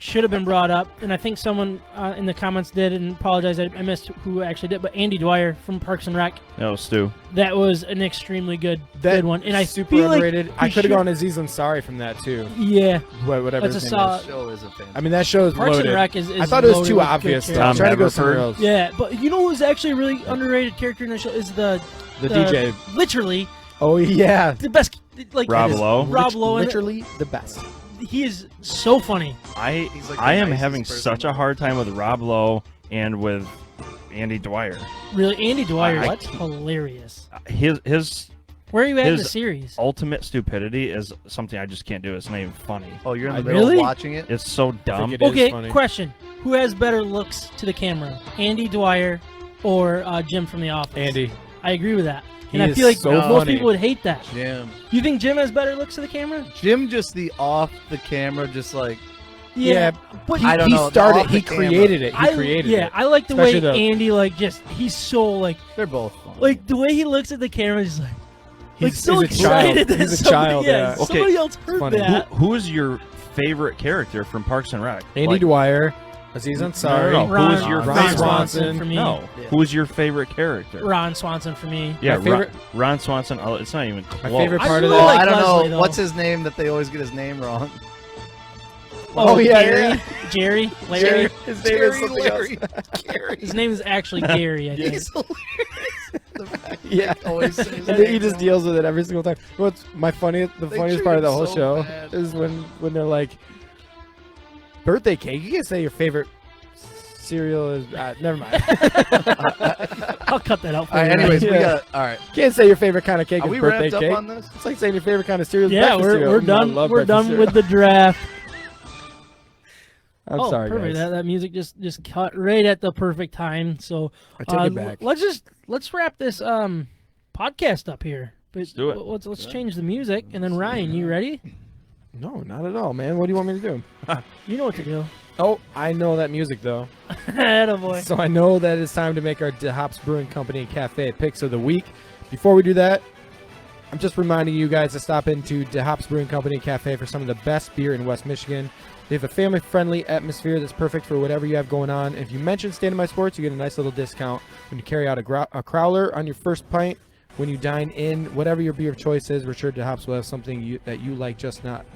should have been brought up, and I think someone in the comments did, and apologize, I missed who actually did, but Andy Dwyer from Parks and Rec. No, Stu. That was an extremely good one, and I super feel underrated. Like I could have should- gone Aziz Ansari from that too. Yeah, Whatever. That's his a name solid- is. show is a fan. I mean, that show is Parks loaded. and Rec is I thought it was loaded too with good obvious. Though. I characters. was trying to go Tom somewhere Haverford. else. Yeah, but you know who's actually a really underrated character in the show is the DJ. Literally Oh yeah. the best. Like Rob Lowe. Rob Lowe. Literally the best. He is so funny. He's like the I am nicest having person such a hard time with Rob Lowe and with Andy Dwyer. Really, Andy Dwyer I- is hilarious. His Where are you at in the his- series? ultimate stupidity is something I just can't do. It's not even funny. Oh, you're in the I- middle Really? of watching it. It's so dumb. it is Okay, funny. question: who has better looks to the camera, Andy Dwyer or Jim from The Office? Andy. I agree with that, He and I is feel like so most funny. people would hate that. Jim. You think Jim has better looks to the camera? Jim, just the off the camera, just like Yeah, but I don't he know, started. off He the camera. created it. He created it. I like the way Especially the- Andy he's so they're both fun. like the way he looks at the camera is like so he's a child. excited that He's a somebody, child, yeah. Okay, somebody else heard funny. that. Who is your favorite character from Parks and Rec? Andy Like, Dwyer, Aziz Ansari. No. Ron, Who is your Ron favorite? Swanson for me. No. Yeah. Who is your favorite character? Ron Swanson for me. Yeah, My favorite- Ron Swanson. Oh, it's not even close. favorite part of really that. like I don't Leslie, know though. what's his name that they always get his name wrong. Oh, yeah, Gary, Jerry, Larry. His Jerry Larry. His name is actually Gary. I think. He's hilarious. The fact that Yeah. they always say his And then he name just wrong. deals with it every single time. What's the They funniest treat part of the him whole so show bad. is when they're like, birthday cake. You can say your favorite cereal is. Never mind. I'll cut that out for All right, you. anyways, we Yeah. got all right. Can't say your favorite kind of cake Are is we birthday wrapped up cake. on this? It's like saying your favorite kind of cereal is Yeah, breakfast we're cereal. we're I done. love We're breakfast done cereal. with the draft. I'm oh, sorry, perfect. guys. That music just cut right at the perfect time. So I take it back. let's wrap this podcast up here. But Let's do it. Let's change the music, and then Ryan, you ready? No, not at all, man. What do you want me to do? You know what to do. Oh, I know that music, though. Attaboy. So I know that it's time to make our DeHops Brewing Company Cafe picks of the week. Before we do that, I'm just reminding you guys to stop into DeHops Brewing Company Cafe for some of the best beer in West Michigan. They have a family-friendly atmosphere that's perfect for whatever you have going on. If you mention Stand My Sports, you get a nice little discount when you carry out a crowler on your first pint. When you dine in, whatever your beer of choice is, we're sure DeHops will have something that you like, just not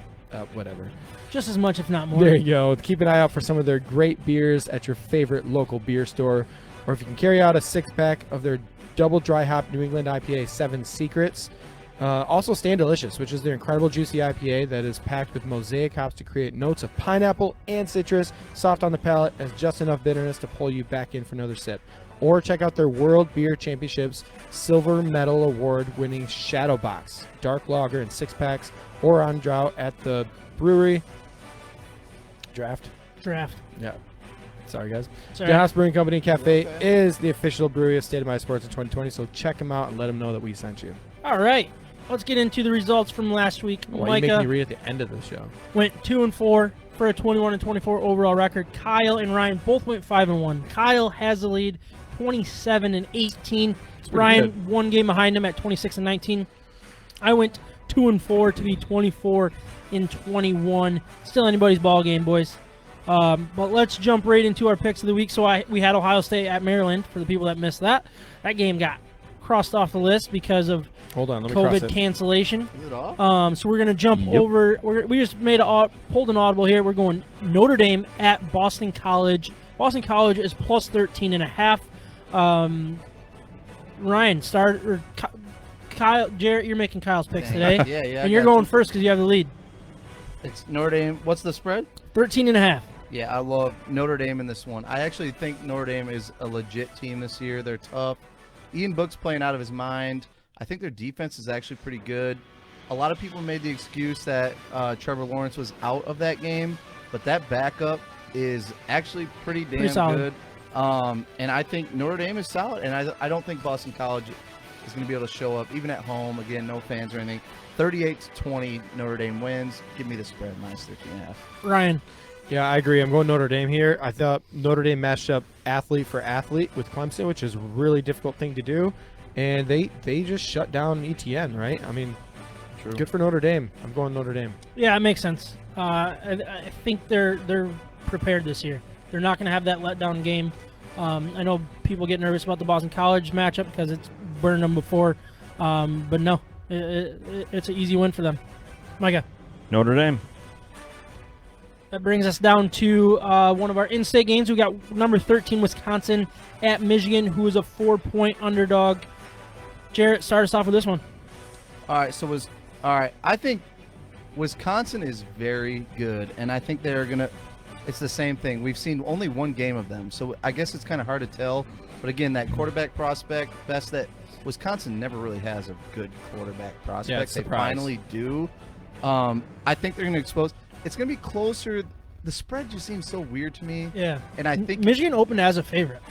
whatever. Just as much, if not more. There you go. Keep an eye out for some of their great beers at your favorite local beer store. Or if you can carry out a 6-pack of their double dry hop New England IPA 7 Secrets. Also Stand Delicious, which is their incredible juicy IPA that is packed with mosaic hops to create notes of pineapple and citrus, soft on the palate, and just enough bitterness to pull you back in for another sip. Or check out their World Beer Championships Silver Medal Award winning Shadow Box, Dark Lager in 6-packs, or on draft at the brewery. Draft. Yeah. Sorry, guys. DeHops Brewing Company Cafe is the official brewery of State of My Sports in 2020, so check them out and let them know that we sent you. All right. Let's get into the results from last week. Why you make me read at the end of the show? Went 2-4 for a 21-24 overall record. Kyle and Ryan both went 5-1. Kyle has the lead, 27-18. Ryan good. 1 game behind him at 26-19. I went 2-4 to be 24-21. Still anybody's ball game, boys. But let's jump right into our picks of the week. So we had Ohio State at Maryland for the people that missed that. That game got crossed off the list because of COVID cancellation. Is it off? So we're going to jump over. We just pulled an audible here. We're going Notre Dame at Boston College. Boston College is plus 13.5. Ryan, Kyle, Jarrett, you're making Kyle's picks today. Yeah. And you're going first because you have the lead. It's Notre Dame. What's the spread? 13.5. Yeah, I love Notre Dame in this one. I actually think Notre Dame is a legit team this year. They're tough. Ian Book's playing out of his mind. I think their defense is actually pretty good. A lot of people made the excuse that Trevor Lawrence was out of that game, but that backup is actually pretty damn good. And I think Notre Dame is solid, and I don't think Boston College is going to be able to show up, even at home. Again, no fans or anything. 38-20, Notre Dame wins. Give me the spread, minus 13.5. Ryan. Yeah, I agree. I'm going Notre Dame here. I thought Notre Dame matched up athlete for athlete with Clemson, which is a really difficult thing to do. And they just shut down ETN, right? I mean, True. Good for Notre Dame. I'm going Notre Dame. Yeah, it makes sense. I think they're prepared this year. They're not going to have that letdown game. I know people get nervous about the Boston College matchup because it's burned them before. But no, it's an easy win for them. Micah. Notre Dame. That brings us down to one of our in-state games. We got number 13, Wisconsin at Michigan, who is a 4-point underdog. Jarrett, start us off with this one. All right, I think Wisconsin is very good, and I think they're going to – it's the same thing. We've seen only one game of them, so I guess it's kind of hard to tell. But, again, that quarterback prospect, best that Wisconsin never really has a good quarterback prospect. They finally do. I think they're going to expose – it's going to be closer. The spread just seems so weird to me. Yeah. And I think Michigan opened as a favorite.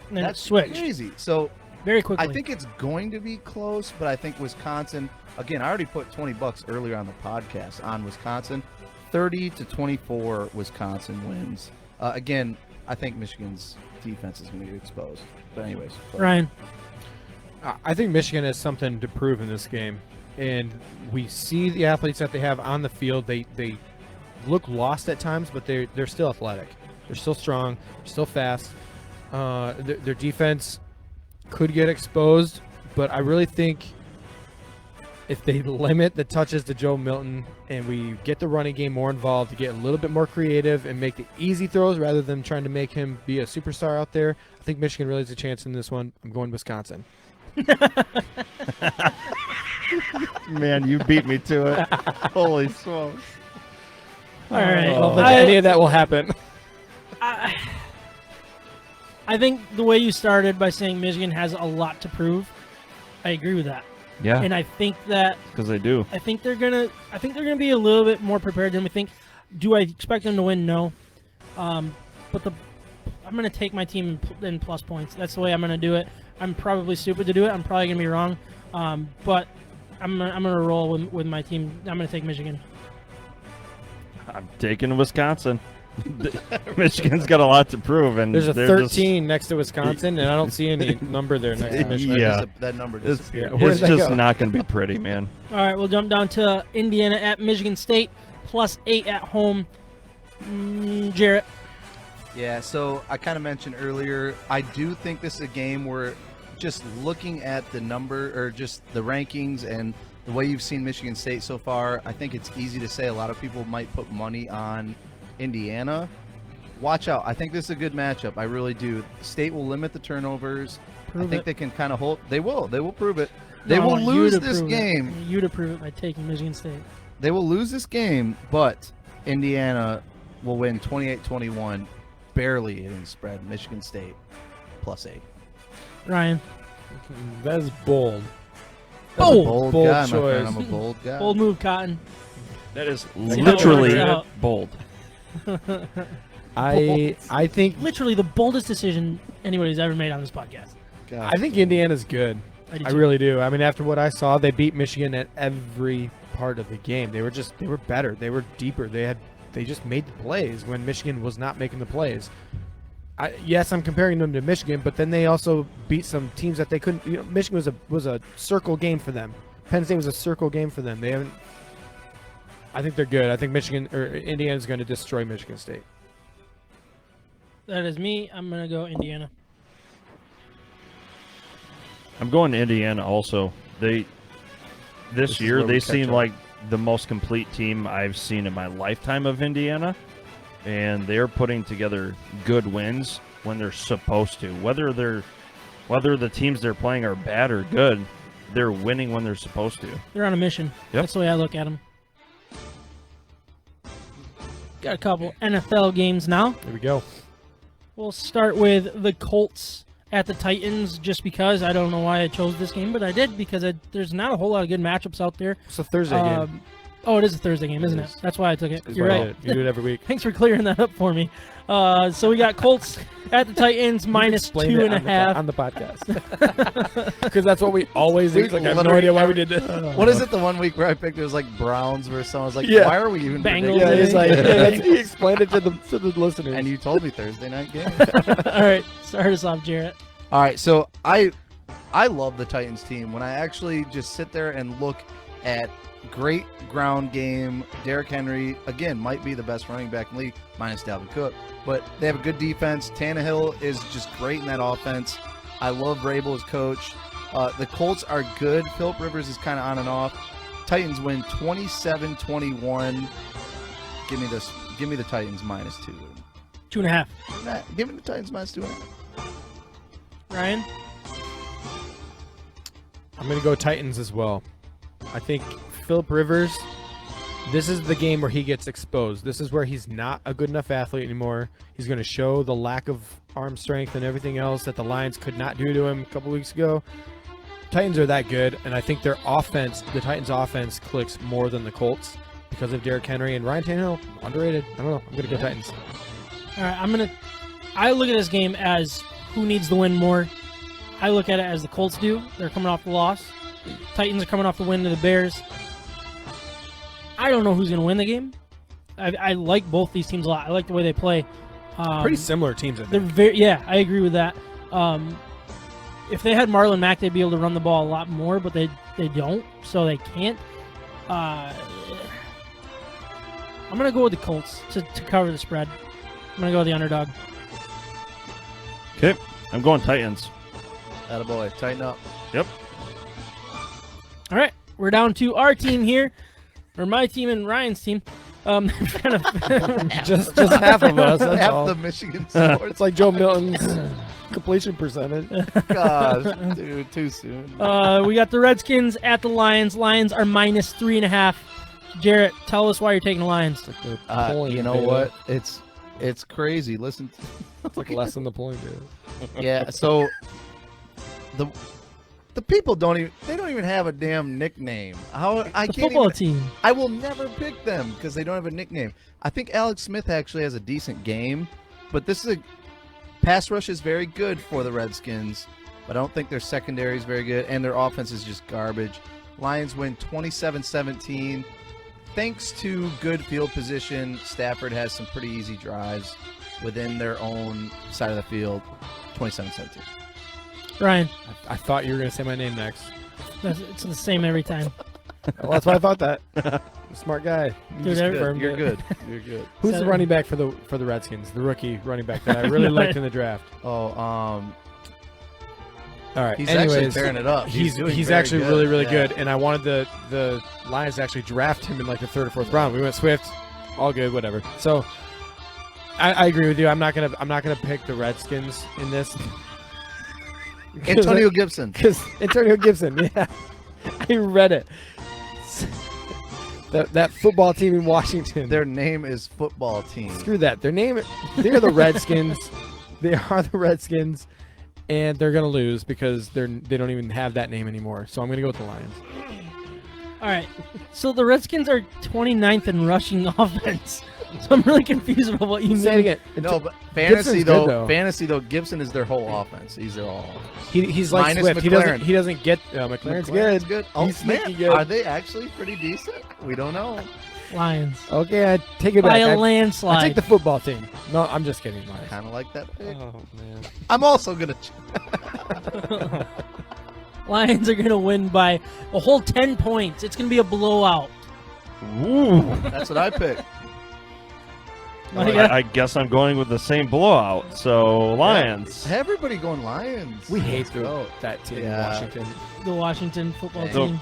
And then that's switched. Crazy. So very quickly. I think it's going to be close, but I think Wisconsin, again, I already put $20 earlier on the podcast on Wisconsin. 30-24 Wisconsin wins. Again, I think Michigan's defense is going to get exposed. But anyways. Ryan. I think Michigan has something to prove in this game. And we see the athletes that they have on the field. They look lost at times, but they're still athletic. They're still strong. They're still fast. Their defense could get exposed, but I really think if they limit the touches to Joe Milton and we get the running game more involved to get a little bit more creative and make the easy throws rather than trying to make him be a superstar out there, I think Michigan really has a chance in this one. I'm going Wisconsin. Man, you beat me to it. Holy smokes. All right. I don't think any of that will happen. I think the way you started by saying Michigan has a lot to prove, I agree with that. Yeah. And I think that because they do. I think they're gonna be a little bit more prepared than we think. Do I expect them to win? No. But I'm gonna take my team in plus points. That's the way I'm gonna do it. I'm probably stupid to do it. I'm probably gonna be wrong. But I'm gonna roll with my team. I'm gonna take Michigan. I'm taking Wisconsin. Michigan's got a lot to prove, and there's a they're 13 next to Wisconsin, and I don't see any number there next to Michigan. Yeah. That number disappeared. It's just not going to be pretty, man. All right, we'll jump down to Indiana at Michigan State, +8 at home. Jarrett. Yeah, so I kind of mentioned earlier, I do think this is a game where just looking at the number or just the rankings and the way you've seen Michigan State so far, I think it's easy to say a lot of people might put money on Indiana. Watch out. I think this is a good matchup. I really do. State will limit the turnovers. I think they can kind of hold. They will. They will prove it. They will lose this game. I want you to prove it by taking Michigan State. They will lose this game, but Indiana will win 28-21, barely hitting the spread. Michigan State +8. Ryan. That is bold. That's a bold guy, choice. my friend. I'm a bold guy. Bold move, Cotton. That is literally bold. I think Literally the boldest decision anybody's ever made on this podcast. I think Indiana's good. I really do. I mean, after what I saw, they beat Michigan at every part of the game. They were better. They were deeper. They just made the plays when Michigan was not making the plays. Yes, I'm comparing them to Michigan, but then they also beat some teams that they couldn't. You know, Michigan was a circle game for them. Penn State was a circle game for them. They haven't. I think they're good. I think Indiana's going to destroy Michigan State. That is me. I'm going to go Indiana. I'm going to Indiana also. This year they seem like the most complete team I've seen in my lifetime of Indiana, and they're putting together good wins when they're supposed to. Whether the teams they're playing are bad or good, they're winning when they're supposed to. They're on a mission. Yep. That's the way I look at them. Got a couple NFL games now. Here we go. We'll start with the Colts at the Titans, just because. I don't know why I chose this game, but I did because there's not a whole lot of good matchups out there. It's a Thursday game. Oh, it is a Thursday game, isn't it? That's why I took it. You're right. You do it every week. Thanks for clearing that up for me. So we got Colts at the Titans -2.5 on the podcast. Because that's what we always do. Like, I have no idea why we did this. What is it? The 1 week where I picked it was like Browns versus someone. I was like, why are we even Bengals. Yeah, he's like, he explained it to the listeners. And you told me Thursday night game. All right, start us off, Jarrett. All right, so I love the Titans team. When I actually just sit there and look at great ground game, Derrick Henry, again, might be the best running back in the league, minus Dalvin Cook. But they have a good defense. Tannehill is just great in that offense. I love Vrabel as coach. The Colts are good. Phillip Rivers is kind of on and off. Titans win 27-21. Give me the Titans -2. 2.5. Give me the Titans -2.5. Ryan? I'm going to go Titans as well. I think Phillip Rivers, this is the game where he gets exposed. This is where he's not a good enough athlete anymore. He's going to show the lack of arm strength and everything else that the Lions could not do to him a couple weeks ago. Titans are that good, and I think their offense, the Titans' offense, clicks more than the Colts because of Derrick Henry and Ryan Tannehill. Underrated. I don't know. I'm going to go Titans. All right, I look at this game as who needs to win more. I look at it as the Colts do. They're coming off the loss. Titans are coming off the win to the Bears. I don't know who's going to win the game. I like both these teams a lot. I like the way they play. Pretty similar teams, I think. I agree with that. If they had Marlon Mack, they'd be able to run the ball a lot more, but they don't, so they can't. I'm going to go with the Colts to cover the spread. I'm going to go with the underdog. Okay, I'm going Titans. Attaboy, tighten up. Yep. All right, we're down to our team here, or my team and Ryan's team. Just half of us. That's Half all. the Michigan sports. It's like Joe Milton's completion percentage. Gosh, dude, too soon. We got the Redskins at the Lions. Lions are -3.5. Jarrett, tell us why you're taking the Lions. You know what? It's crazy. Listen, It's like less than the point, dude. yeah. So the people don't even have a damn nickname. Football team. I will never pick them because they don't have a nickname. I think Alex Smith actually has a decent game, but this is pass rush is very good for the Redskins, but I don't think their secondary is very good, and their offense is just garbage. Lions win 27-17. thanks to good field position, Stafford has some pretty easy drives within their own side of the field. 27-17. Ryan. I thought you were going to say my name next. It's the same every time. Well, that's why I thought that. Smart guy. Dude, You're good. You're good. Who's the running back for the Redskins? The rookie running back that I really liked in the draft. Oh, all right. he's Anyways, actually tearing it up. He's actually really, really good, and I wanted the Lions to actually draft him in like the 3rd or 4th round. We went Swift, all good, whatever. So I agree with you. I'm not gonna pick the Redskins in this. Antonio Gibson. Because Antonio Gibson, yeah, I read it. That football team in Washington. Their name is football team. Screw that. They're the Redskins. They are the Redskins, and they're gonna lose because they don't even have that name anymore. So I'm gonna go with the Lions. All right. So the Redskins are 29th in rushing offense. So I'm really confused about what you mean. Say it again. No, but fantasy Gibson's though, Gibson is their whole offense. He's their all offense. He's like Minus Swift. McLaren. He doesn't get McLaren's good. Oh, He's man, sneaky good. are they actually pretty decent? We don't know. Lions. Okay, I take it By back. a landslide. I take the football team. No, I'm just kidding. Lions. Kind of like that pick. Oh man. I'm also gonna. Lions are going to win by a whole 10 points. It's going to be a blowout. Ooh. That's what I picked. I guess I'm going with the same blowout. So Lions. Yeah. Everybody going Lions. We hate Let's go. that team in Yeah. Washington. The Washington football Yeah. team.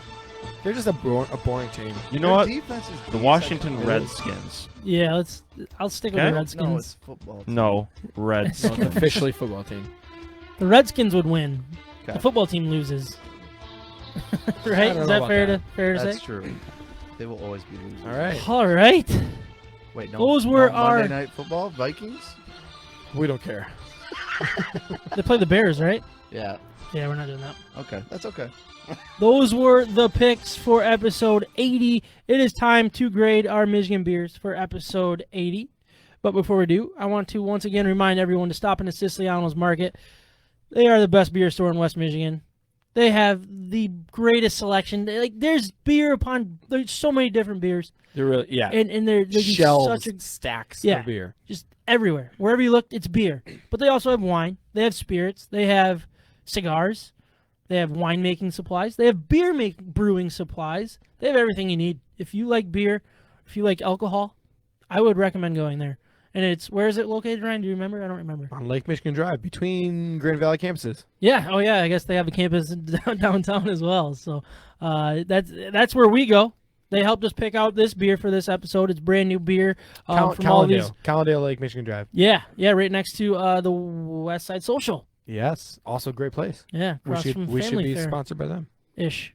They're just a boring team. You know Their what? defense is The decent. Washington Redskins. Yeah, I'll stick with Okay. the No, Redskins. it's football. team. No, Reds. No, it's officially football team. The Redskins would win. Okay. The football team loses. I Right? don't Is know that about fair to That's say? true. They will always be losers. All right. All right. Wait, no. Those were no our- Monday Night Football Vikings. We don't care. They play the Bears, right? Yeah. Yeah, we're not doing that. Okay, that's okay. Those were the picks for episode 80. It is time to grade our Michigan beers for episode 80. But before we do, I want to once again remind everyone to stop into Siciliano's Market. They are the best beer store in West Michigan. They have the greatest selection. There's there's so many different beers. They're really And they're just shelves, such a stacks Yeah. of beer. just everywhere. Wherever you look, it's beer. But they also have wine. They have spirits. They have cigars. They have winemaking supplies. They have brewing supplies. They have everything you need. If you like beer, if you like alcohol, I would recommend going there. And where is it located, Ryan? Do you remember? I don't remember. On Lake Michigan Drive, between Grand Valley campuses. Yeah. Oh, yeah. I guess they have a campus downtown as well. So that's where we go. They helped us pick out this beer for this episode. It's brand new beer from all these. Callendale, Lake Michigan Drive. Yeah, right next to the West Side Social. Yes, also a great place. Yeah, across from We should Family be Fair. sponsored by them. Ish.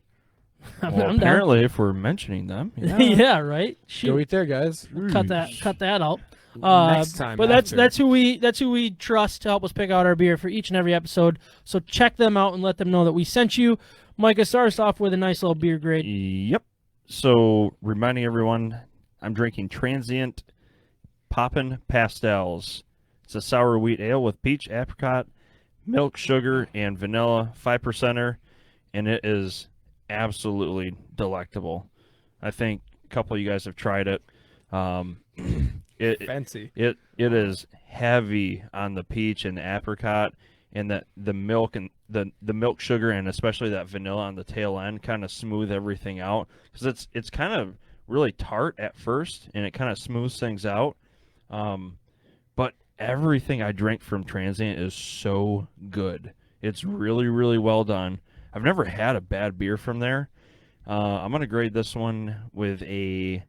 I'm Well, down. apparently, if we're mentioning them, yeah. Yeah, right. Go Shoot. eat there, guys. Cut that out. Next time. But after. that's who we trust to help us pick out our beer for each and every episode. So check them out and let them know that we sent you. Micah, start us off with a nice little beer grade. Yep. So, reminding everyone, I'm drinking Transient Poppin' Pastels. It's a sour wheat ale with peach, apricot, milk, sugar, and vanilla, 5%er, and it is absolutely delectable. I think a couple of you guys have tried it. Fancy. It is heavy on the peach and the apricot, and that the milk and the milk sugar and especially that vanilla on the tail end kind of smooth everything out, because it's kind of really tart at first and it kind of smooths things out. But everything I drink from Transient is so good. It's really, really well done. I've never had a bad beer from there. I'm gonna grade this one with a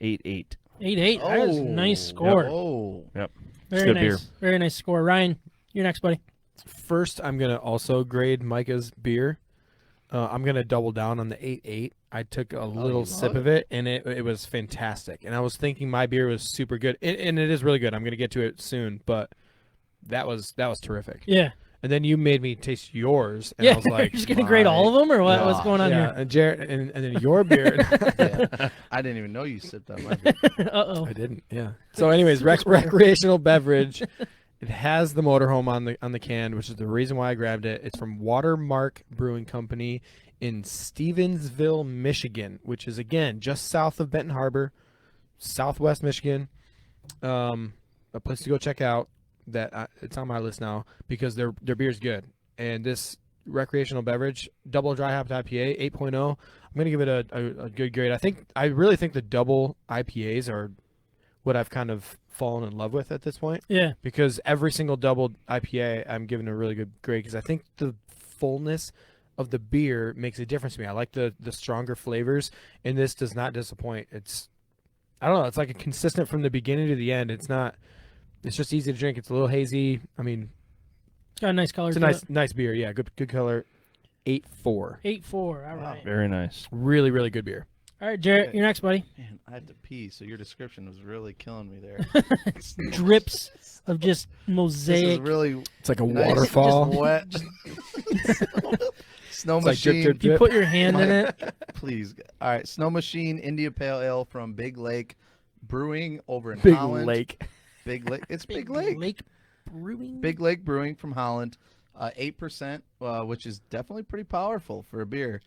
8.8. 8.8. That is a nice score. Oh. Yep. Very good nice. beer. Very nice score. Ryan, you're next, buddy. First, I'm going to also grade Micah's beer. I'm going to double down on the 8.8. I took a little sip of it, and it was fantastic. And I was thinking my beer was super good, and it is really good. I'm going to get to it soon, but that was terrific. Yeah. And then you made me taste yours, and Yeah. I was like, You're just gonna grade all of them, or what? What's going on yeah. here? And Jared, and then your beer. Yeah. I didn't even know you sipped on my beer. Uh-oh. I didn't. Yeah. So, anyways, recreational beverage. It has the motorhome on the can, which is the reason why I grabbed it. It's from Watermark Brewing Company in Stevensville, Michigan, which is, again, just south of Benton Harbor, southwest Michigan. A place to go check out. It's on my list now because their beer is good. And this recreational beverage, double dry hopped IPA, 8.0. I'm going to give it a good grade. I really think the double IPAs are what I've kind of fallen in love with at this point. Yeah. Because every single double IPA I'm giving a really good grade because I think the fullness of the beer makes a difference to me. I like the stronger flavors, and this does not disappoint. I don't know, it's like a consistent from the beginning to the end. It's just easy to drink. It's a little hazy. I mean, it's got a nice color. It's a nice beer. Yeah, good color. 8.4. 8.4. All right. Very nice. Really, really good beer. All right, Jarrett, you're next, buddy. Man, I had to pee, so your description was really killing me there. Drips of just This mosaic. is really It's like a nice, waterfall. just wet. Snow It's like Machine. drip, drip, You drip. put your hand in it. Please. All right. Snow Machine India Pale Ale from Big Lake Brewing over in Big Holland. Lake. Big Lake. It's Big Lake. Lake Brewing. Big Lake Brewing from Holland. 8%, which is definitely pretty powerful for a beer.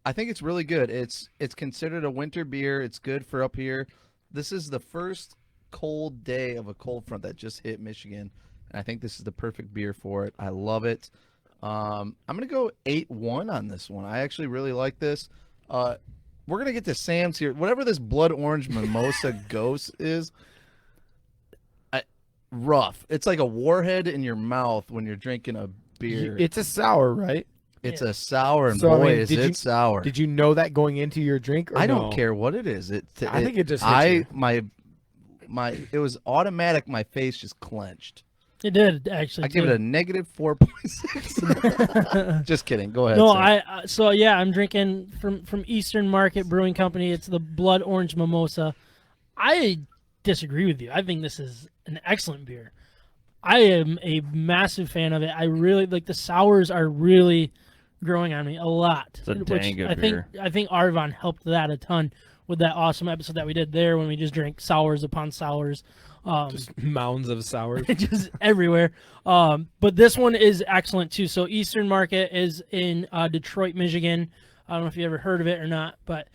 I think it's really good. It's considered a winter beer. It's good for up here. This is the first cold day of a cold front that just hit Michigan, and I think this is the perfect beer for it. I love it. I'm gonna go 8-1 on this one. I actually really like this. We're gonna get to Sam's here. Whatever this blood orange mimosa ghost is, rough. It's like a warhead in your mouth when you're drinking a beer. It's a sour, right? It's a sour, and So, I boy, mean, is did it you- sour. Did you know that going into your drink? Or I don't no? care what it is. I think it just hits you. It was automatic. My face just clenched. It did, actually. I give too. it a negative 4.6. Just kidding. Go ahead. No, Sam. I'm drinking from Eastern Market Brewing Company. It's the Blood Orange Mimosa. I disagree with you. I think this is an excellent beer. I am a massive fan of it. I really like the sours are really growing on me a lot. It's a dang good beer. I think Arvon helped that a ton with that awesome episode that we did there when we just drank sours upon sours. Just mounds of sours. Just everywhere. But this one is excellent too. So Eastern Market is in Detroit, Michigan. I don't know if you ever heard of it or not, but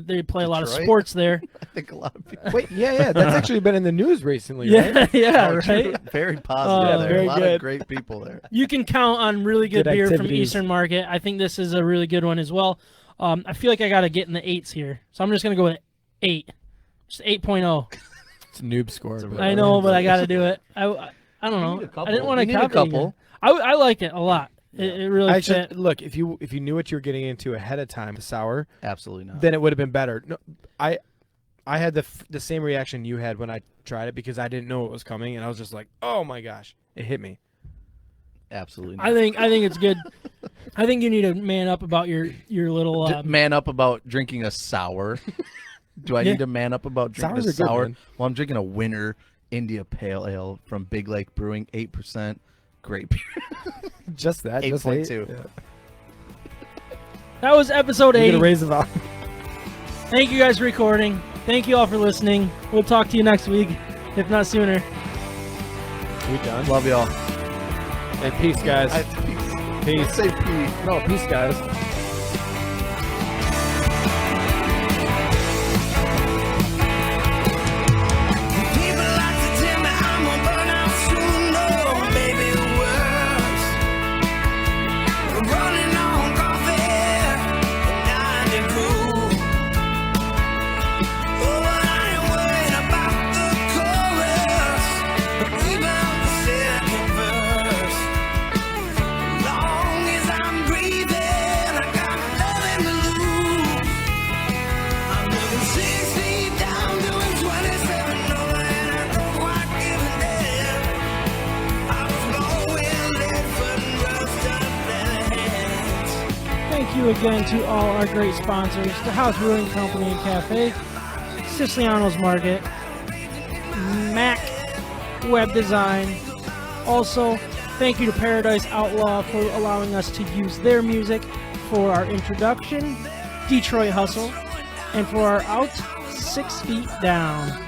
they play a lot of Detroit? sports there. I think a lot of people. Wait, yeah, that's actually been in the news recently, Yeah, right? yeah, Oh, true. right. Very positive there. very A lot good. of great people there. You can count on really good Good beer from activities. Eastern Market. I think this is a really good one as well. I feel like I got to get in the 8s here. So I'm just going to go with 8. Just 8.0. It's a noob score. a but- I know, but I got to do it. I don't You know. need a couple. I didn't want You to need a copy couple. again. I like it a lot. It really Actually, fit. look, if you knew what you were getting into ahead of time, the sour, Absolutely not. then it would have been better. No, I had the same reaction you had when I tried it because I didn't know what was coming, and I was just like, "Oh my gosh!" It hit me. Absolutely not. I think it's good. I think you need to man up about your little. Man up about drinking a sour. Do I Yeah. need to man up about drinking Sours a are good, sour? man. Well, I'm drinking a winter India Pale Ale from Big Lake Brewing, 8%. Great beer. Just that. Just 8.2. Yeah. That was episode We're 8. gonna raise the volume. Thank you guys for recording. Thank you all for listening. We'll talk to you next week, if not sooner. We done. Love y'all. And peace, guys. Peace. Say peace. No, peace, guys. People like to tell me I'm gonna burn out soon, no, maybe worse. Running on coffee and 90 proof. Oh, I ain't worried about the chorus, even the second verse. Long as I'm breathing, I got nothing to lose. I'm living 6 feet down, doing 27 over, and I don't quite give a damn. I was going late, but rust up their hands. Thank you again to all our great sponsors, the House Brewing Company and Cafe, Siciliano's Market, Mac Web Design. Also, thank you to Paradise Outlaw for allowing us to use their music for our introduction, Detroit Hustle, and for our out 6 feet down.